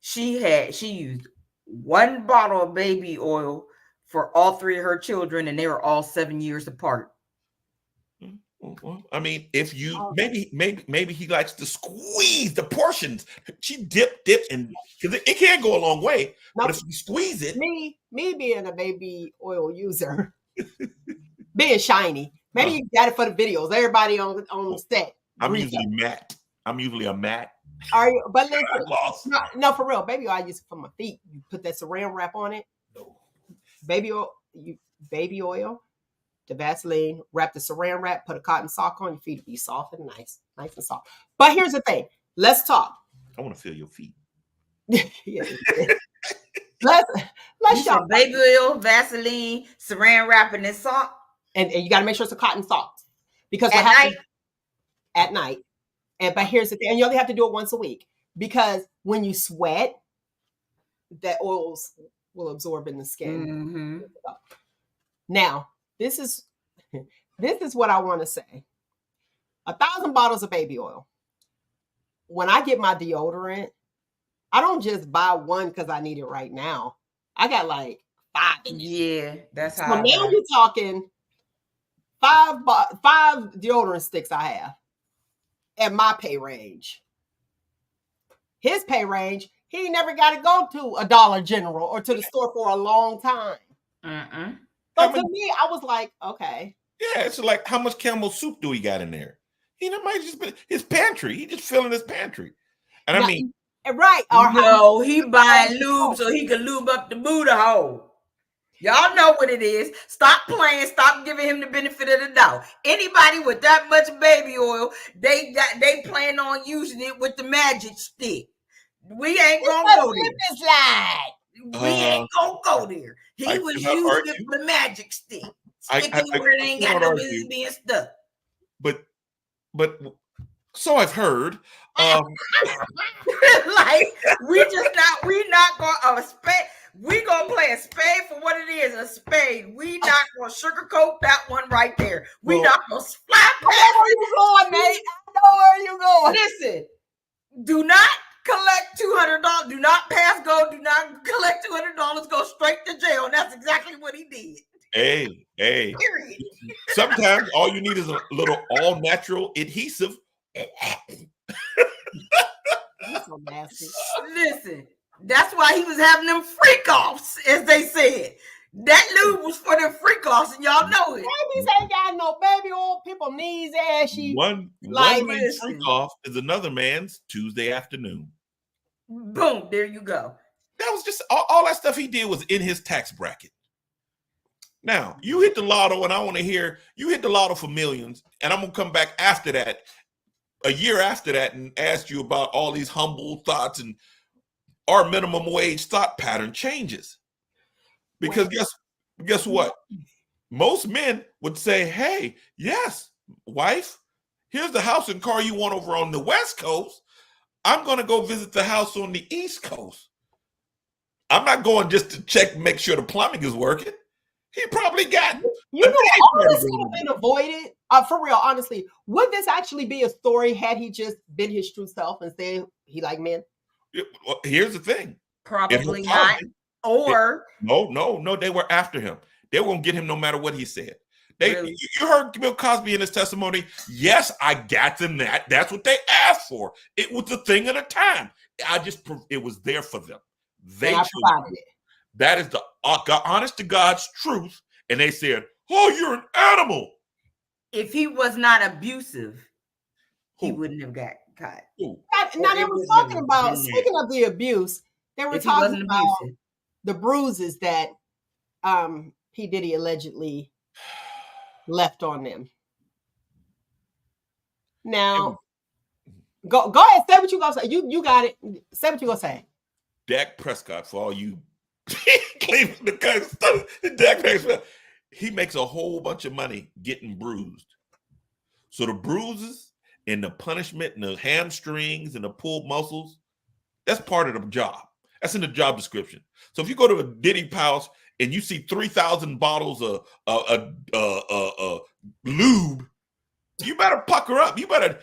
she used 1 bottle of baby oil for all 3 of her children, and they were all 7 years apart. Well, I mean, if you maybe he likes to squeeze the portions. She dip, and because it can go a long way. But if you squeeze it, me being a baby oil user, being shiny, maybe you got it for the videos. Everybody on set. I'm usually matte. I'm usually a matte. Are you? But listen, no, for real, baby oil I use it for my feet. You put that Saran wrap on it. No. Baby oil. The Vaseline, wrap the Saran wrap, put a cotton sock on your feet to be soft and nice and soft. But here's the thing. Let's talk. I want to feel your feet. Let's talk. Baby oil, Vaseline, Saran wrap, and sock. And you got to make sure it's a cotton sock. Because at night. But here's the thing. And you only have to do it once a week. Because when you sweat, that oils will absorb in the skin. Mm-hmm. Now, this is what I want to say. 1,000 bottles of baby oil. When I get my deodorant, I don't just buy one because I need it right now. I got like 5. Yeah, that's how. So now you're talking 5 deodorant sticks I have at my pay range. His pay range, he never got to go to a Dollar General or to the store for a long time. So to me, I was like, okay. Yeah, it's like, how much Campbell soup do he got in there? He might just be his pantry. He just filling his pantry. And now, I mean, right. Or no, he buying lube so he can lube up the booty hole. Y'all know what it is. Stop playing. Stop giving him the benefit of the doubt. Anybody with that much baby oil, they plan on using it with the magic stick. We ain't gonna go there. We ain't gonna go there. He was using it for the magic stick. Sticking it where it ain't got no business being stuck. But so I've heard. Like we not gonna spade. We gonna play a spade for what it is, a spade. We not gonna sugarcoat that one right there. We not gonna slap past. Where you going, Nate? I know where you going. Listen, do not collect $200. Do not pass go. Do not collect $200. Go straight to jail. And that's exactly what he did. Hey. Period. Sometimes all you need is a little all-natural adhesive. That's so nasty. Listen, that's why he was having them freak-offs, as they said. That lube was for them freak-offs, and y'all know it. Babies ain't got no baby oil. People knees ashy. One man's freak-off is another man's Tuesday afternoon. Boom, there you go. That was just all that stuff he did was in his tax bracket. Now, you hit the lotto, and I want to hear you hit the lotto for millions, and I'm going to come back after that, a year after that, and ask you about all these humble thoughts and our minimum wage thought pattern changes. Because guess what? Most men would say, hey, yes, wife, here's the house and car you want over on the West Coast. I'm going to go visit the house on the East Coast. I'm not going just to check, make sure the plumbing is working. He probably got. You know, all this could have been avoided. For real, honestly, would this actually be a story had he just been his true self and said he liked men? Well, here's the thing. Probably not. Or no, they were after him. They were going to get him no matter what he said. You heard Bill Cosby in his testimony. Yes, I got them that. That's what they asked for. It was the thing of the time. It was there for them. They provided it. That is the honest to God's truth. And they said, oh, you're an animal. If he was not abusive, he wouldn't have got caught. Now they were talking about, speaking of the abuse, they were talking about the bruises that P. Diddy allegedly left on them. Now, go ahead. Say what you gonna say. You got it. Say what you gonna say. Dak Prescott, for all you Cleveland, Dak Prescott, he makes a whole bunch of money getting bruised. So the bruises and the punishment and the hamstrings and the pulled muscles, that's part of the job. That's in the job description. So if you go to a Diddy house and you see 3,000 bottles of lube, you better pucker up. You better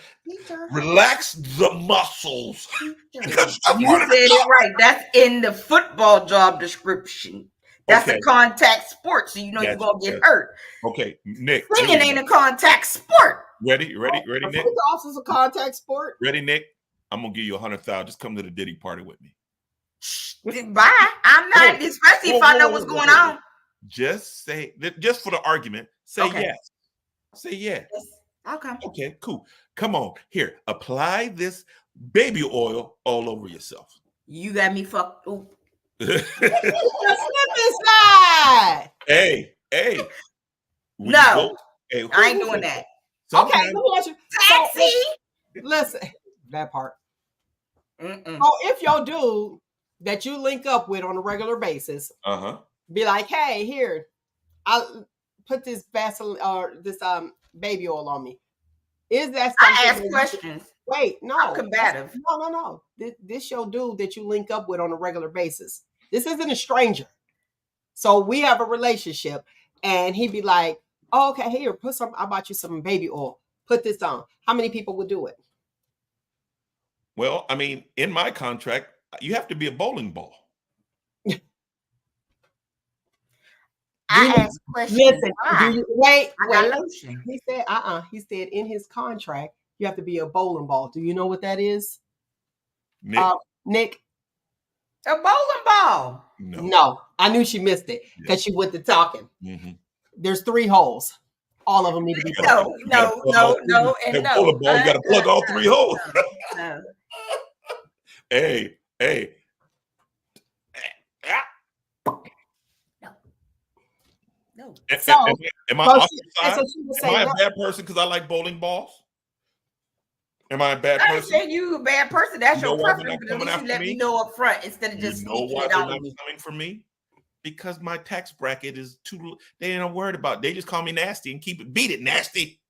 relax the muscles. You said it right. That's in the football job description. That's a contact sport, so you know you're gonna get hurt. Okay, Nick. Singing ain't a contact sport. Ready, Nick? It's also a contact sport. Ready, Nick? I'm gonna give you 100,000. Just come to the Diddy party with me. Bye. I'm not, especially if I know what's going on. Just say, just for the argument, say yes. Say yes. Okay. Okay, cool. Come on, here. Apply this baby oil all over yourself. You got me fucked. Ooh. Slip inside. Hey. No, I ain't doing that. Okay, let me ask you. Taxi. Listen, that part. So if your dude that you link up with on a regular basis, be like, hey, here, I'll put this Vaseline or this baby oil on me. Is that something? I ask questions. Wait, no. I'm combative. No. This your dude that you link up with on a regular basis. This isn't a stranger. So we have a relationship, and he'd be like, oh, okay, here, I bought you some baby oil. Put this on. How many people would do it? Well, I mean, in my contract, you have to be a bowling ball. I ask questions. Listen, wait. I got lotion. He said, He said in his contract, you have to be a bowling ball. Do you know what that is? Nick? A bowling ball. No. I knew she missed it because she went to talking. Mm-hmm. There's 3 holes. All of them need to be no, and no. You got to plug all 3 holes. No. Hey. No. Am I a bad person because I like bowling balls? Am I a bad person? I didn't say you a bad person. That's your preference. But at least you let me know up front instead of just sneaking it out with me. Coming for me? Because my tax bracket is they ain't worried about. They just call me nasty and beat it nasty.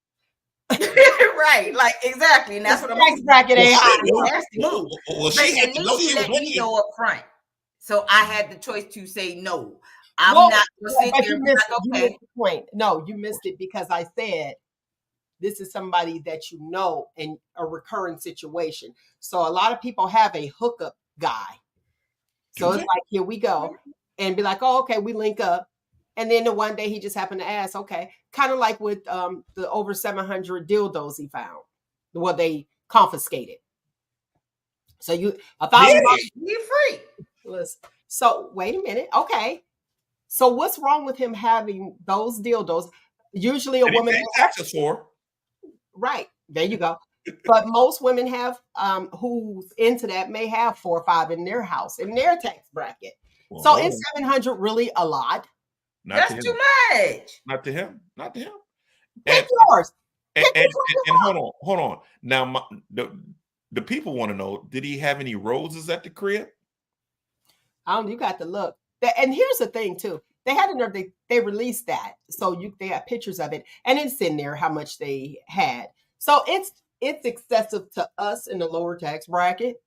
Right, like exactly. And that's what I'm tax bracket ain't high. Nasty move. Well, she let me know up front. So I had the choice to say no. I'm not going to sit there and be like, okay. You missed the point. No, you missed it because I said this is somebody that you know in a recurring situation. So a lot of people have a hookup guy. So it's like, here we go. And be like, oh, okay, we link up. And then the one day he just happened to ask, okay, kind of like with the over 700 dildos he found. Well, they confiscated. So $1,000, you're free. Listen. So wait a minute. Okay. So what's wrong with him having those dildos? Usually a woman taxes for. Right. There you go. But most women have who's into that may have 4 or 5 in their house, in their tax bracket. Well, so is 700 really a lot? That's too much. Not to him. Pick yours. And hold on. Now the people want to know, did he have any roses at the crib? You got to look. And here's the thing too. They had they released that. So they have pictures of it and it's in there how much they had. So it's excessive to us in the lower tax bracket.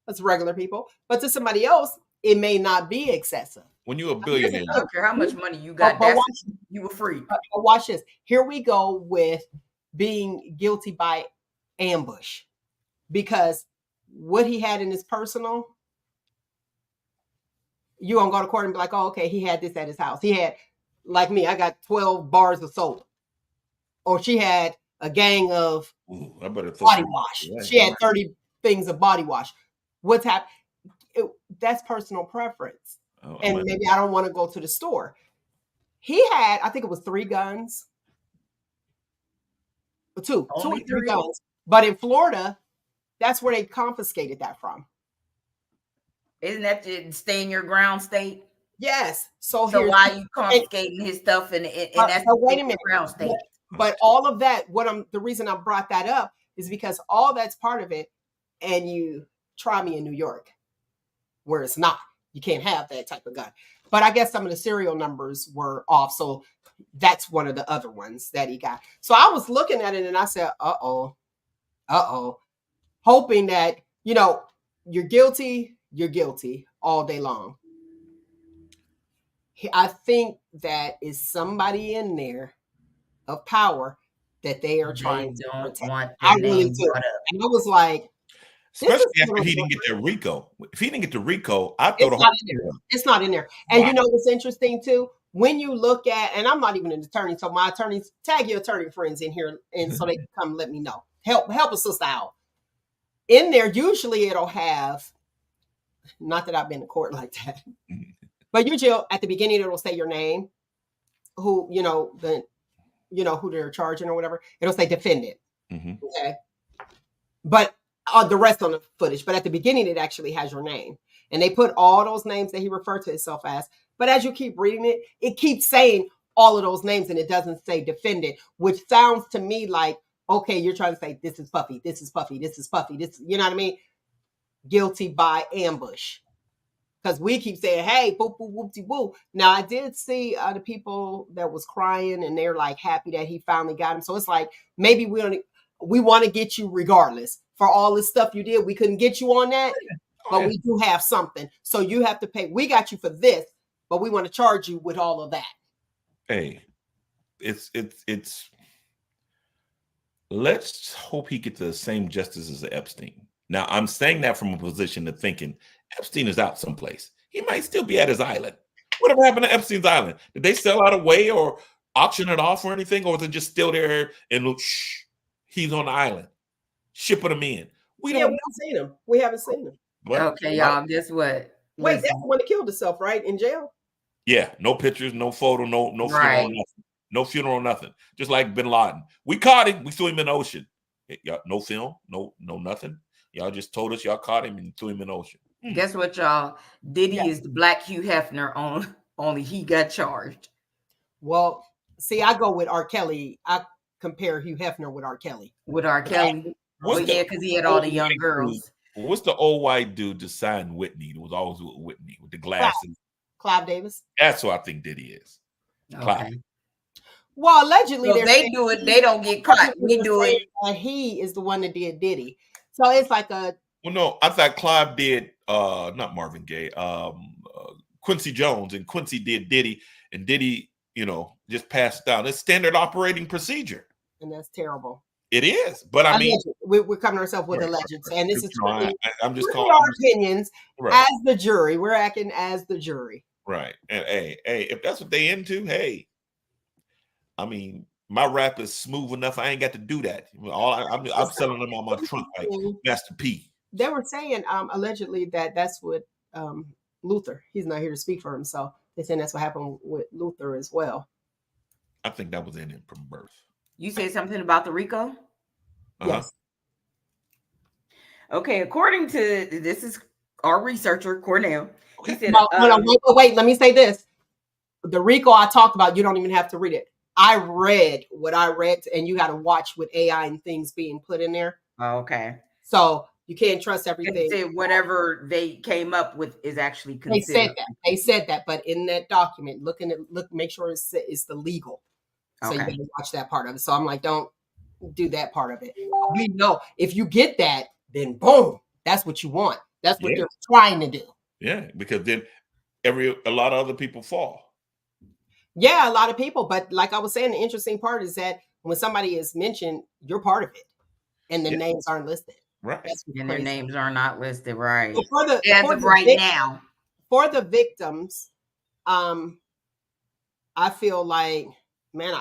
That's regular people. But to somebody else, it may not be excessive. When you're a billionaire. I don't care how much money you got. You were free. Watch this. Here we go with being guilty by ambush. Because what he had in his personal, you won't go to court and be like, oh, okay, he had this at his house. He had, like me, I got 12 bars of soap. Or she had a gang of body wash. She had 30 things of body wash. What's happened? That's personal preference. And maybe I don't want to go to the store. He had, I think it was 3 guns. 2 or 3 guns. But in Florida, that's where they confiscated that from. Isn't that the stay in your ground state? Yes. So why are you confiscating his stuff and that's wait a minute. Ground state? But all of that, the reason I brought that up, is because all that's part of it, and you try me in New York, where it's not. You can't have that type of gun. But I guess some of the serial numbers were off, so that's one of the other ones that he got. So I was looking at it and I said, uh-oh, hoping that, you're guilty all day long. I think that is somebody in there of power that they are trying to protect. I really do. And I was like, especially after he didn't get the RICO. If he didn't get the RICO, I throw the whole thing. It's not in there. And you know what's interesting too? When you look at, and I'm not even an attorney, so my attorneys, tag your attorney friends in here, and so they can come let me know. Help a sister out. In there, usually it'll have, not that I've been to court like that, but usually at the beginning it'll say your name, who who they're charging or whatever. It'll say defendant. Okay, but the rest on the footage. But at the beginning, it actually has your name, and they put all those names that he referred to himself as. But as you keep reading it, it keeps saying all of those names, and it doesn't say defendant, which sounds to me like, okay, you're trying to say this is Puffy, this is Puffy, this is Puffy, this, you know what I mean? Guilty by ambush. Because we keep saying, hey, boop, boop, whoopty, woo. Now, I did see the people that was crying, and they're like happy that he finally got him. So it's like, maybe we want to get you regardless. For all this stuff you did, we couldn't get you on that, but we do have something. So you have to pay. We got you for this, but we want to charge you with all of that. Hey, it's let's hope he gets the same justice as Epstein. Now, I'm saying that from a position of thinking Epstein is out someplace. He might still be at his island. Whatever happened to Epstein's island? Did they sell it away or auction it off or anything? Or is it just still there and look, he's on the island, shipping them in? We haven't seen him. We haven't seen him. But, okay, y'all, guess what? Wait, that's the one that killed himself, right? In jail? Yeah, no pictures, no photo, no funeral, nothing. No funeral, nothing. Just like Bin Laden. We caught him. We threw him in the ocean. Y'all, no film, no nothing. Y'all just told us y'all caught him and threw him in the ocean. Guess what, y'all? Diddy is the Black Hugh Hefner, only he got charged. Well, see, I go with R. Kelly. I compare Hugh Hefner with R. Kelly. With R. Kelly? Well, yeah, because he had all the young girls. What's the old white dude to sign Whitney? It was always with Whitney with the glasses. Clive Davis. That's what I think Diddy is. Clive. Okay. Well, allegedly, they do it. They don't get caught. We do it. He is the one that did Diddy. So it's like a. Well, no, I thought Clive did not Marvin Gaye, Quincy Jones, and Quincy did Diddy, and Diddy, just passed down. It's standard operating procedure. And that's terrible. It is, but I mean, we're coming ourselves with alleged, and this is I'm just calling our opinions as the jury. We're acting as the jury, right? And hey, if that's what they into, hey, I mean, my rap is smooth enough. I ain't got to do that. I'm selling them on my trunk like Master P. They were saying allegedly that's what Luther. He's not here to speak for himself. They're saying that's what happened with Luther as well. I think that was in him from birth. You say something about the RICO? Yes. Okay, according to this is our researcher Cornell. He said, wait. Let me say this: the RICO I talked about, you don't even have to read it. I read what I read, and you got to watch with AI and things being put in there. Okay. So you can't trust everything. Whatever they came up with is actually considered. They said that, but in that document, make sure it's the legal. So you got to watch that part of it. So I'm like, don't do that part of it. We know if you get that, then boom, that's what you want. That's what they're trying to do. Yeah, because then a lot of other people fall. Yeah, a lot of people. But like I was saying, the interesting part is that when somebody is mentioned, you're part of it, and the names aren't listed. Right. And their names are not listed. Right. So as of right now, for the victims, I feel like, man,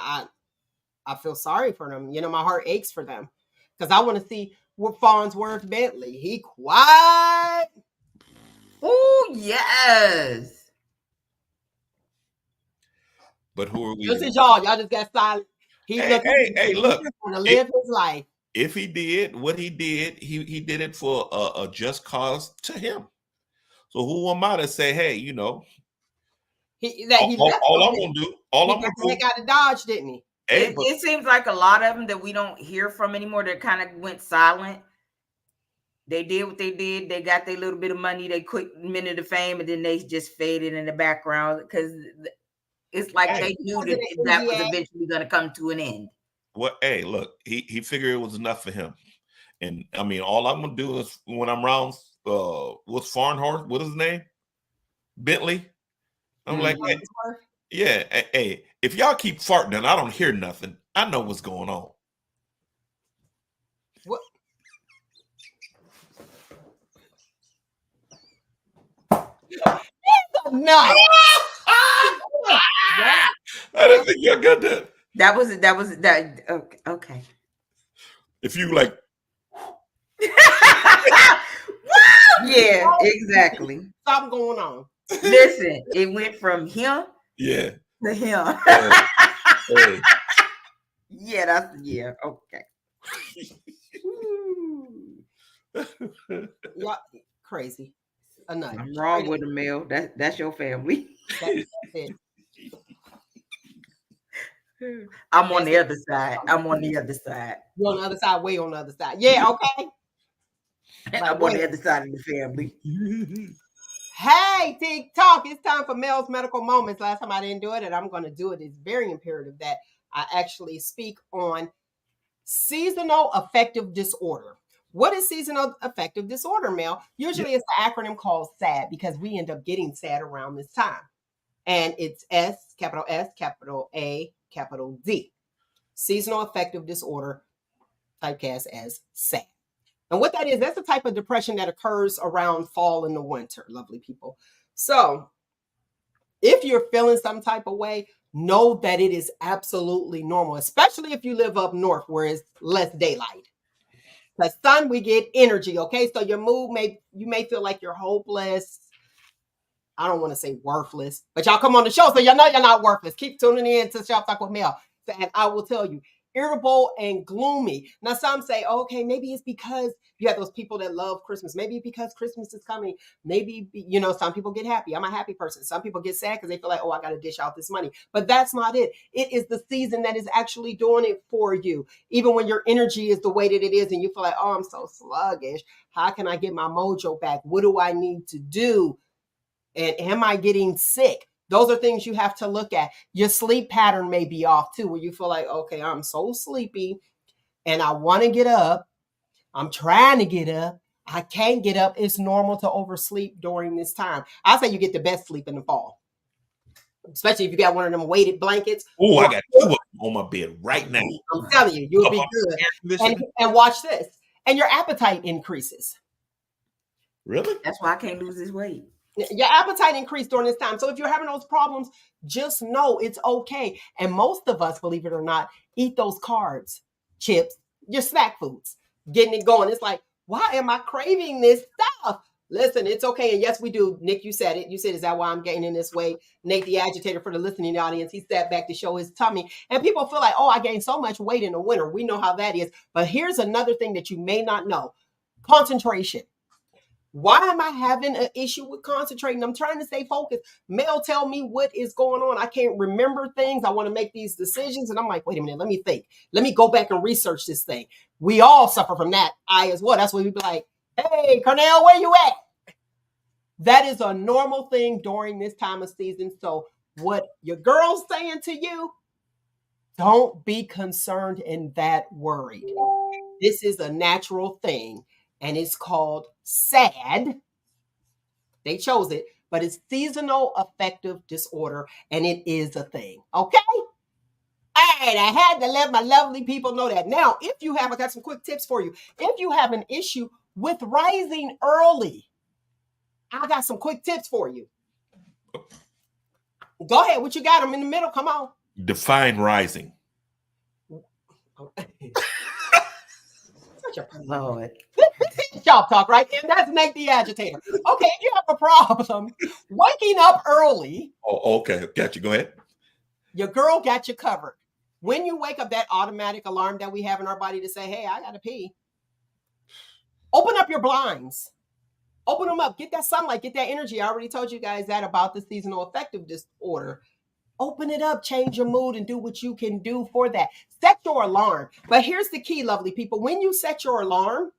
I feel sorry for them. My heart aches for them because I want to see what Farnsworth Bentley. He quiet. Oh yes. But who are we? This is y'all. Y'all just got silent. Hey, look. He want to live his life. If he did what he did, he did it for a just cause to him. So who am I to say, hey, all I'm gonna do. He got to dodge, didn't he? It seems like a lot of them that we don't hear from anymore, that kind of went silent. They did what they did. They got their little bit of money. They quick minute of fame, and then they just faded in the background because it's like they knew that was eventually going to come to an end. Well, hey, look, he figured it was enough for him. And I mean, all I'm gonna do is when I'm around, what's Farnhorse? What is his name? Bentley. I'm like, yeah, hey, if y'all keep farting and I don't hear nothing, I know what's going on. What? No. I didn't think y'all got that. That was that. Okay. If you like. Yeah, exactly. Something going on. Listen, it went from him to him. Yeah, okay. Yeah, crazy. Enough. I'm wrong with him, Mel. That's your family. That's it. I'm on the other side. I'm on the other side. You're on the other side, way on the other side. Yeah, okay. I'm on the other side of the family. Hey, TikTok, it's time for Mel's Medical Moments. Last time I didn't do it, and I'm going to do it. It's very imperative that I actually speak on seasonal affective disorder. What is seasonal affective disorder, Mel? Usually it's the acronym called SAD because we end up getting sad around this time. And it's S, capital A, capital D. Seasonal affective disorder, typecast as SAD. And what that is, that's the type of depression that occurs around fall and the winter, lovely people. So if you're feeling some type of way, know that it is absolutely normal, especially if you live up north where it's less daylight. Because sun, we get energy, okay? So your mood you may feel like you're hopeless. I don't want to say worthless, but y'all come on the show, so y'all know you're not worthless. Keep tuning in to Shop Talk with Mel, and I will tell you, irritable and gloomy. Now, some say, okay, maybe it's because you have those people that love Christmas. Maybe because Christmas is coming. Maybe, some people get happy. I'm a happy person. Some people get sad because they feel like, oh, I got to dish out this money. But that's not it. It is the season that is actually doing it for you. Even when your energy is the way that it is and you feel like, oh, I'm so sluggish. How can I get my mojo back? What do I need to do? And am I getting sick? Those are things you have to look at. Your sleep pattern may be off too, where you feel like, okay, I'm so sleepy and I want to get up. I'm trying to get up. I can't get up. It's normal to oversleep during this time. I say you get the best sleep in the fall, especially if you got one of them weighted blankets. Oh, I got 2 of them on my bed right now. I'm telling you, you'll be good. And watch this. And your appetite increases. Really? That's why I can't lose this weight. Your appetite increased during this time. So if you're having those problems, just know it's okay. And most of us, believe it or not, eat those carbs, chips, your snack foods, getting it going. It's like, why am I craving this stuff? Listen, it's okay. And yes, we do. Nick, you said it. You said, is that why I'm gaining this weight? Nate, the agitator for the listening audience, he sat back to show his tummy. And people feel like, oh, I gained so much weight in the winter. We know how that is. But here's another thing that you may not know. Concentration. Why am I having an issue with concentrating? I'm trying to stay focused. Mel, tell me what is going on. I can't remember things. I want to make these decisions. And I'm like, wait a minute, let me think. Let me go back and research this thing. We all suffer from that. I as well. That's why we'd be like, hey, Cornell, where you at? That is a normal thing during this time of season. So what your girl's saying to you, don't be concerned and that worried. This is a natural thing. And it's called SAD. They chose it, but it's seasonal affective disorder, and it is a thing. Okay? All right, I had to let my lovely people know that. Now, I got some quick tips for you. If you have an issue with rising early, I got some quick tips for you. Go ahead. What you got? I'm in the middle. Come on. Define rising. Lord. Shop Talk, right? And that's Nate the Agitator. Okay, if you have a problem waking up early. Oh, okay. Got you. Go ahead. Your girl got you covered. When you wake up, that automatic alarm that we have in our body to say, hey, I got to pee. Open up your blinds. Open them up. Get that sunlight. Get that energy. I already told you guys that about the seasonal affective disorder. Open it up, change your mood, and do what you can do for that. Set your alarm. But here's the key, lovely people. When you set your alarm,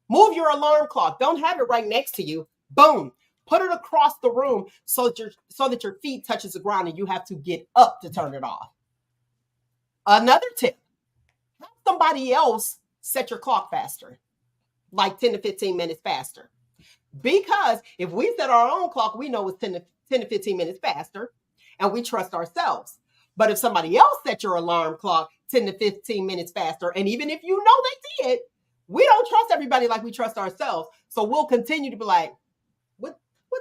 move your alarm clock. Don't have it right next to you. Boom. Put it across the room so that your feet touches the ground and you have to get up to turn it off. Another tip, have somebody else set your clock faster, like 10 to 15 minutes faster. Because if we set our own clock, we know it's 10 to 15 minutes faster, and we trust ourselves. But if somebody else set your alarm clock 10 to 15 minutes faster, and even if you know they did, we don't trust everybody like we trust ourselves. So we'll continue to be like, what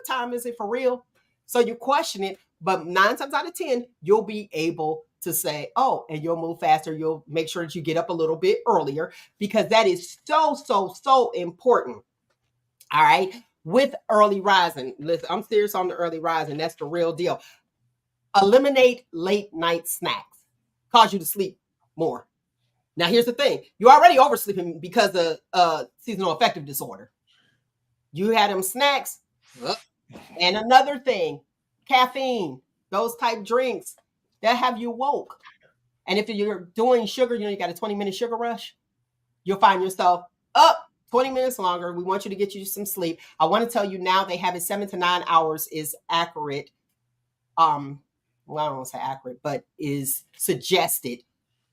time is it for real? So you question it, but 9 times out of 10, you'll be able to say, oh, and you'll move faster. You'll make sure that you get up a little bit earlier, because that is so important. All right. With early rising. Listen, I'm serious on the early rising. That's the real deal. Eliminate late night snacks. Cause you to sleep more. Now, here's the thing. You're already oversleeping because of seasonal affective disorder. You had them snacks. And another thing, caffeine, those type drinks that have you woke. And if you're doing sugar, you got a 20-minute sugar rush, you'll find yourself up 20 minutes longer. We want you to get you some sleep. I want to tell you now, they have it 7 to 9 hours is accurate. Well, I don't want to say accurate, but is suggested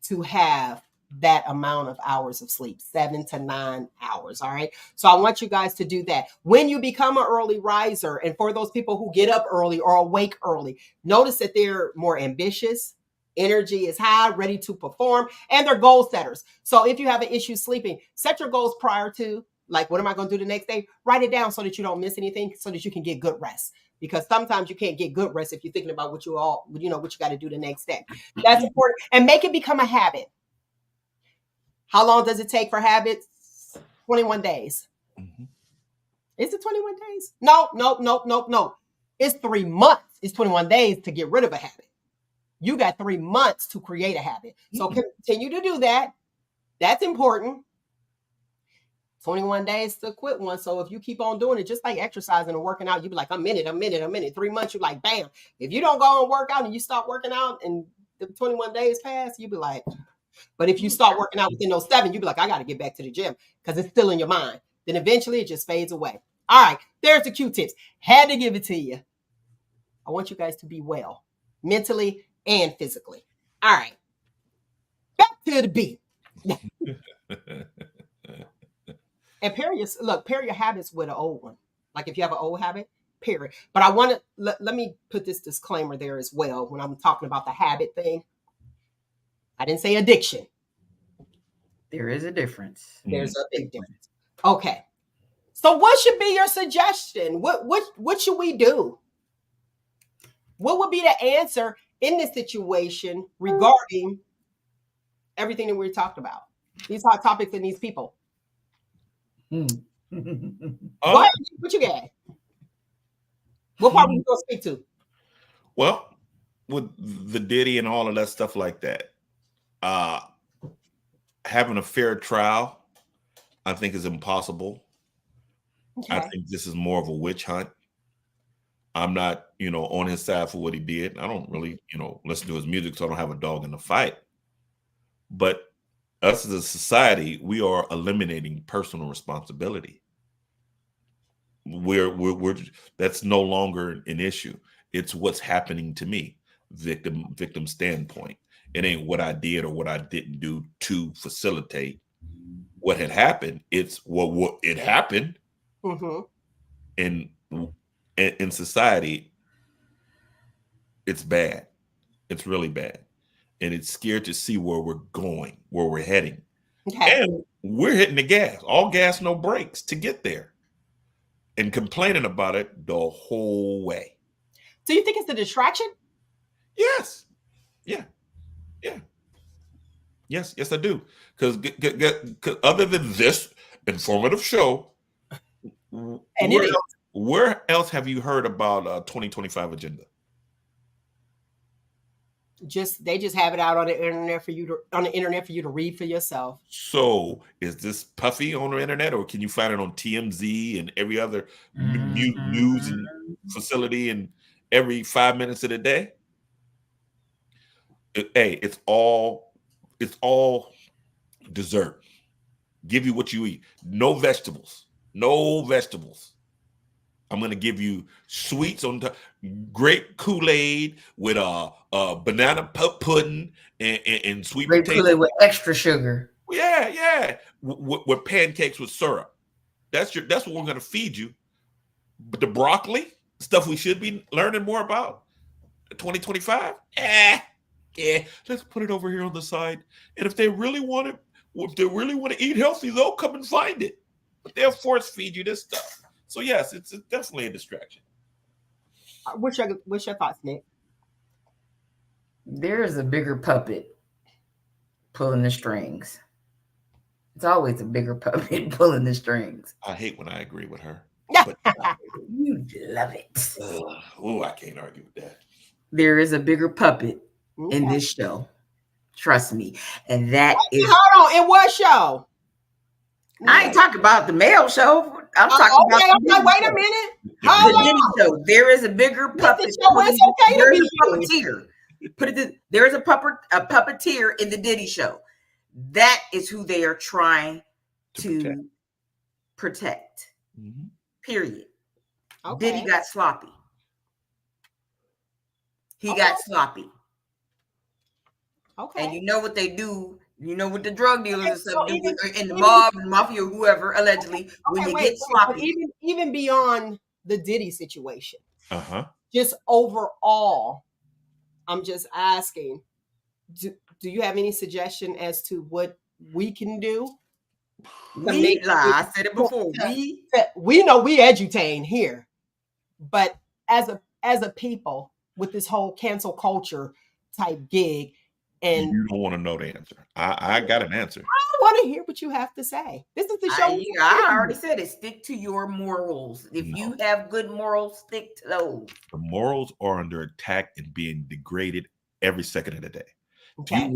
to have that amount of hours of sleep, 7 to 9 hours. All right. So I want you guys to do that. When you become an early riser, and for those people who get up early or awake early, notice that they're more ambitious. Energy is high, ready to perform, and they're goal setters. So if you have an issue sleeping, set your goals prior to, like, what am I going to do the next day? Write it down so that you don't miss anything, so that you can get good rest. Because sometimes you can't get good rest if you're thinking about what you got to do the next day. That's important. And make it become a habit. How long does it take for habits? 21 days. Mm-hmm. Is it 21 days? No. It's 3 months. It's 21 days to get rid of a habit. You got 3 months to create a habit. So continue to do that. That's important. 21 days to quit one. So if you keep on doing it, just like exercising and working out, you be like, a minute. 3 months, you're like, bam. If you don't go and work out and you stop working out and the 21 days pass, you be like, but if you start working out within those 7, you be like, I got to get back to the gym, because it's still in your mind. Then eventually it just fades away. All right. There's the Q-tips. Had to give it to you. I want you guys to be well, mentally and physically. All right. Back to the beat. And pair your habits with an old one. Like if you have an old habit, pair it. But I want to, let me put this disclaimer there as well when I'm talking about the habit thing. I didn't say addiction. There is a difference. There's a big difference. Okay. So what should be your suggestion? What should we do? What would be the answer in this situation regarding everything that we talked about? These hot topics and these people. Go ahead. What you got? What part are you going to speak to? Well, with the Diddy and all of that stuff like that, having a fair trial, I think, is impossible. Okay. I think this is more of a witch hunt. I'm not, on his side for what he did. I don't really, listen to his music, so I don't have a dog in the fight. But us as a society, we are eliminating personal responsibility. We're that's no longer an issue. It's what's happening to me, victim standpoint. It ain't what I did or what I didn't do to facilitate what had happened. It's what it happened. Mm-hmm. In society, it's bad. It's really bad. And it's scared to see where we're going, where we're heading. Okay. And we're hitting the gas, all gas, no brakes to get there. And complaining about it the whole way. So you think it's a distraction? Yes. Yeah. Yes, I do. Because other than this informative show, where else have you heard about 2025 agenda? They just have it out on the internet for you to read for yourself. So is this puffy on the internet, or can you find it on TMZ and every other news and facility and every 5 minutes of the day? it's all dessert. Give you what you eat. No vegetables. No vegetables. I'm gonna give you sweets on top, great Kool-Aid with banana pudding and sweet Grape potato. Kool-Aid with extra sugar. Yeah. With pancakes with syrup. That's what we're gonna feed you. But the broccoli stuff we should be learning more about 2025. Yeah. Let's put it over here on the side. And if they really want to eat healthy, they'll come and find it. But they'll force feed you this stuff. So yes, it's definitely a distraction. What's your thoughts, Nick? There is a bigger puppet pulling the strings. It's always a bigger puppet pulling the strings. I hate when I agree with her. But you love it. Oh, I can't argue with that. There is a bigger puppet in this show. Trust me. And that is. Hold on. In what show? I ain't talking about the male show. I'm talking about. Wait a minute. The Diddy show. There is a bigger puppet. There is a puppeteer. There is a puppeteer in the Diddy show. That is who they are trying to protect. Mm-hmm. Period. Okay. Diddy got sloppy. He got sloppy. Okay. And you know what they do. You know what the drug dealers and stuff do, and the mob and mafia, whoever, allegedly, when they get sloppy. Even beyond the Diddy situation, just overall, I'm just asking, do you have any suggestion as to what we can do? I said it before. We know we edutain here, but as a people with this whole cancel culture type gig, and you don't want to know the answer. I got an answer. I want to hear what you have to say. This is the show. I already said it. Stick to your morals. If you have good morals, stick to those. The morals are under attack and being degraded every second of the day. Okay.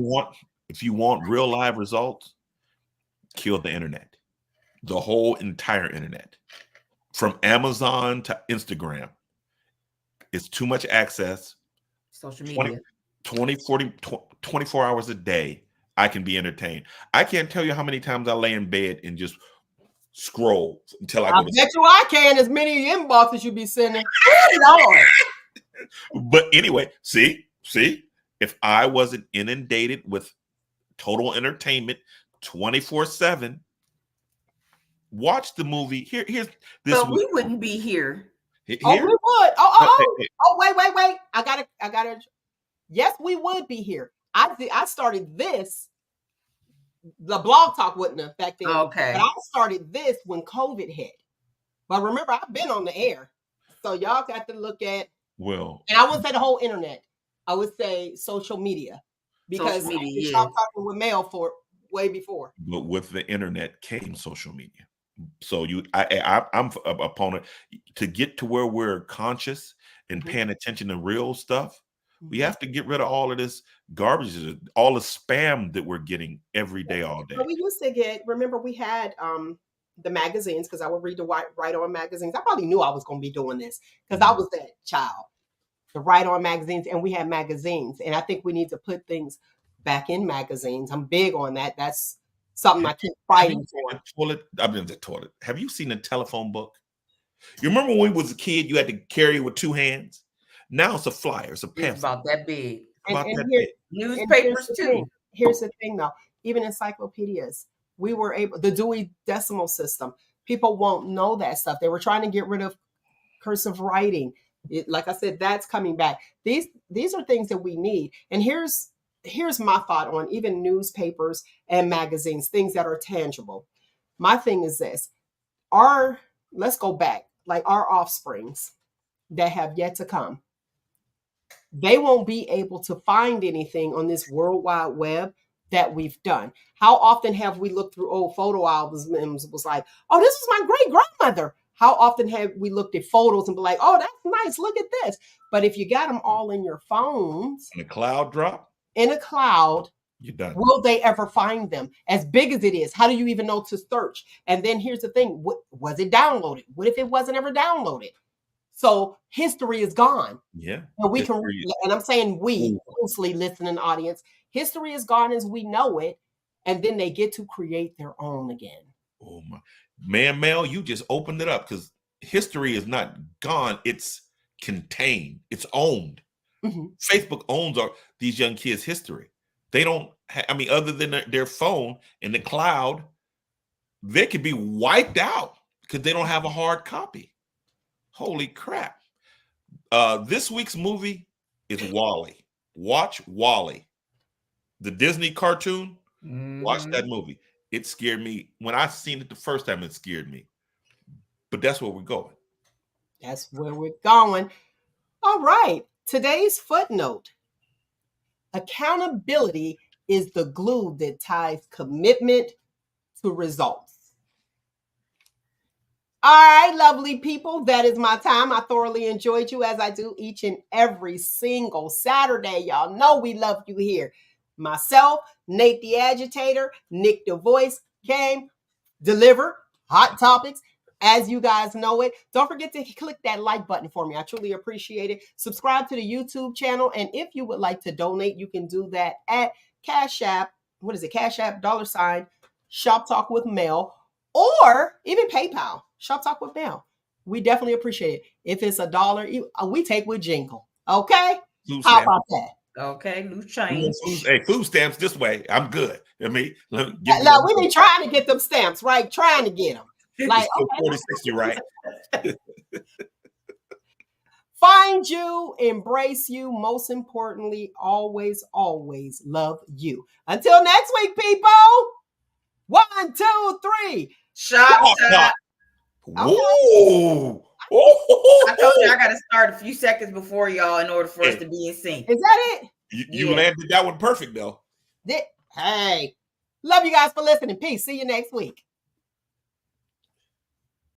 If you want real live results, kill the internet. The whole entire internet. From Amazon to Instagram. It's too much access. Social media. 24 hours a day, I can be entertained. I can't tell you how many times I lay in bed and just scroll until I go to sleep. Bet you I can. As many inboxes you be sending. But anyway, see, if I wasn't inundated with total entertainment 24/7, watch the movie. Here's this. So we wouldn't be here. We would. Wait. I gotta. Yes, we would be here. I started this. The blog talk wouldn't have back then. Okay. But I started this when COVID hit. But remember, I've been on the air. So y'all got to look at. Well. And I wouldn't say the whole internet. I would say social media. Because I stopped talking with mail for way before. But with the internet came social media. So I'm a opponent to get to where we're conscious and paying attention to real stuff. We have to get rid of all of this garbage, all the spam that we're getting every day, all day. But we used to get, remember we had the magazines, because I would read the Right On magazines. I probably knew I was going to be doing this because I was that child. The Right On magazines, and we had magazines. And I think we need to put things back in magazines. I'm big on that. That's something I keep fighting for. I've been to the toilet. Have you seen a telephone book? You remember when we was a kid, you had to carry it with two hands? Now it's a flyer, it's a pamphlet. It's about that big. Newspapers too. Here's the thing though, even encyclopedias, we were able, the Dewey Decimal System, people won't know that stuff. They were trying to get rid of cursive writing. Like I said, that's coming back. These are things that we need. And here's my thought on even newspapers and magazines, things that are tangible. My thing is this, let's go back, like our offsprings that have yet to come. They won't be able to find anything on this World Wide Web that we've done. How often have we looked through old photo albums and was like, oh, this is my great grandmother. How often have we looked at photos and be like, oh, that's nice. Look at this. But if you got them all in your phones. In a cloud drop? In a cloud. You're done. Will they ever find them? As big as it is, how do you even know to search? And then here's the thing. Was it downloaded? What if it wasn't ever downloaded? So history is gone. Yeah. And we can, and I'm saying we, closely listening audience, history is gone as we know it. And then they get to create their own again. Oh my man, Mel, you just opened it up, because history is not gone. It's contained. It's owned. Mm-hmm. Facebook owns these young kids' history. They don't, I mean, other than their phone in the cloud, they could be wiped out because they don't have a hard copy. Holy crap. This week's movie is WALL-E. Watch WALL-E. The Disney cartoon. Mm-hmm. Watch that movie. It scared me. When I seen it the first time, it scared me. But that's where we're going. That's where we're going. All right. Today's footnote. Accountability is the glue that ties commitment to results. All right, lovely people, that is my time. I thoroughly enjoyed you, as I do each and every single Saturday. Y'all know we love you here. Myself, Nate the Agitator, Nick the Voice, came, deliver hot topics as you guys know it. Don't forget to click that like button for me. I truly appreciate it. Subscribe to the YouTube channel. And if you would like to donate, you can do that at Cash App. What is it? Cash App, $ ShopTalk with Mel, or even PayPal. ShopTalk with Mel. We definitely appreciate it. If it's $1, we take with jingle. Okay? How about that? Okay, loose change. Hey, food stamps this way. I'm good. I mean, we've been trying to get them stamps, right? Trying to get them. Like, okay. 40-60, right? Find you, embrace you, most importantly, always, always love you. Until next week, people. 1, 2, 3. ShopTalk. Okay. Whoa. I told you I got to start a few seconds before y'all in order for us to be in sync. Is that it? You landed that one perfect, though. Hey, love you guys for listening. Peace. See you next week.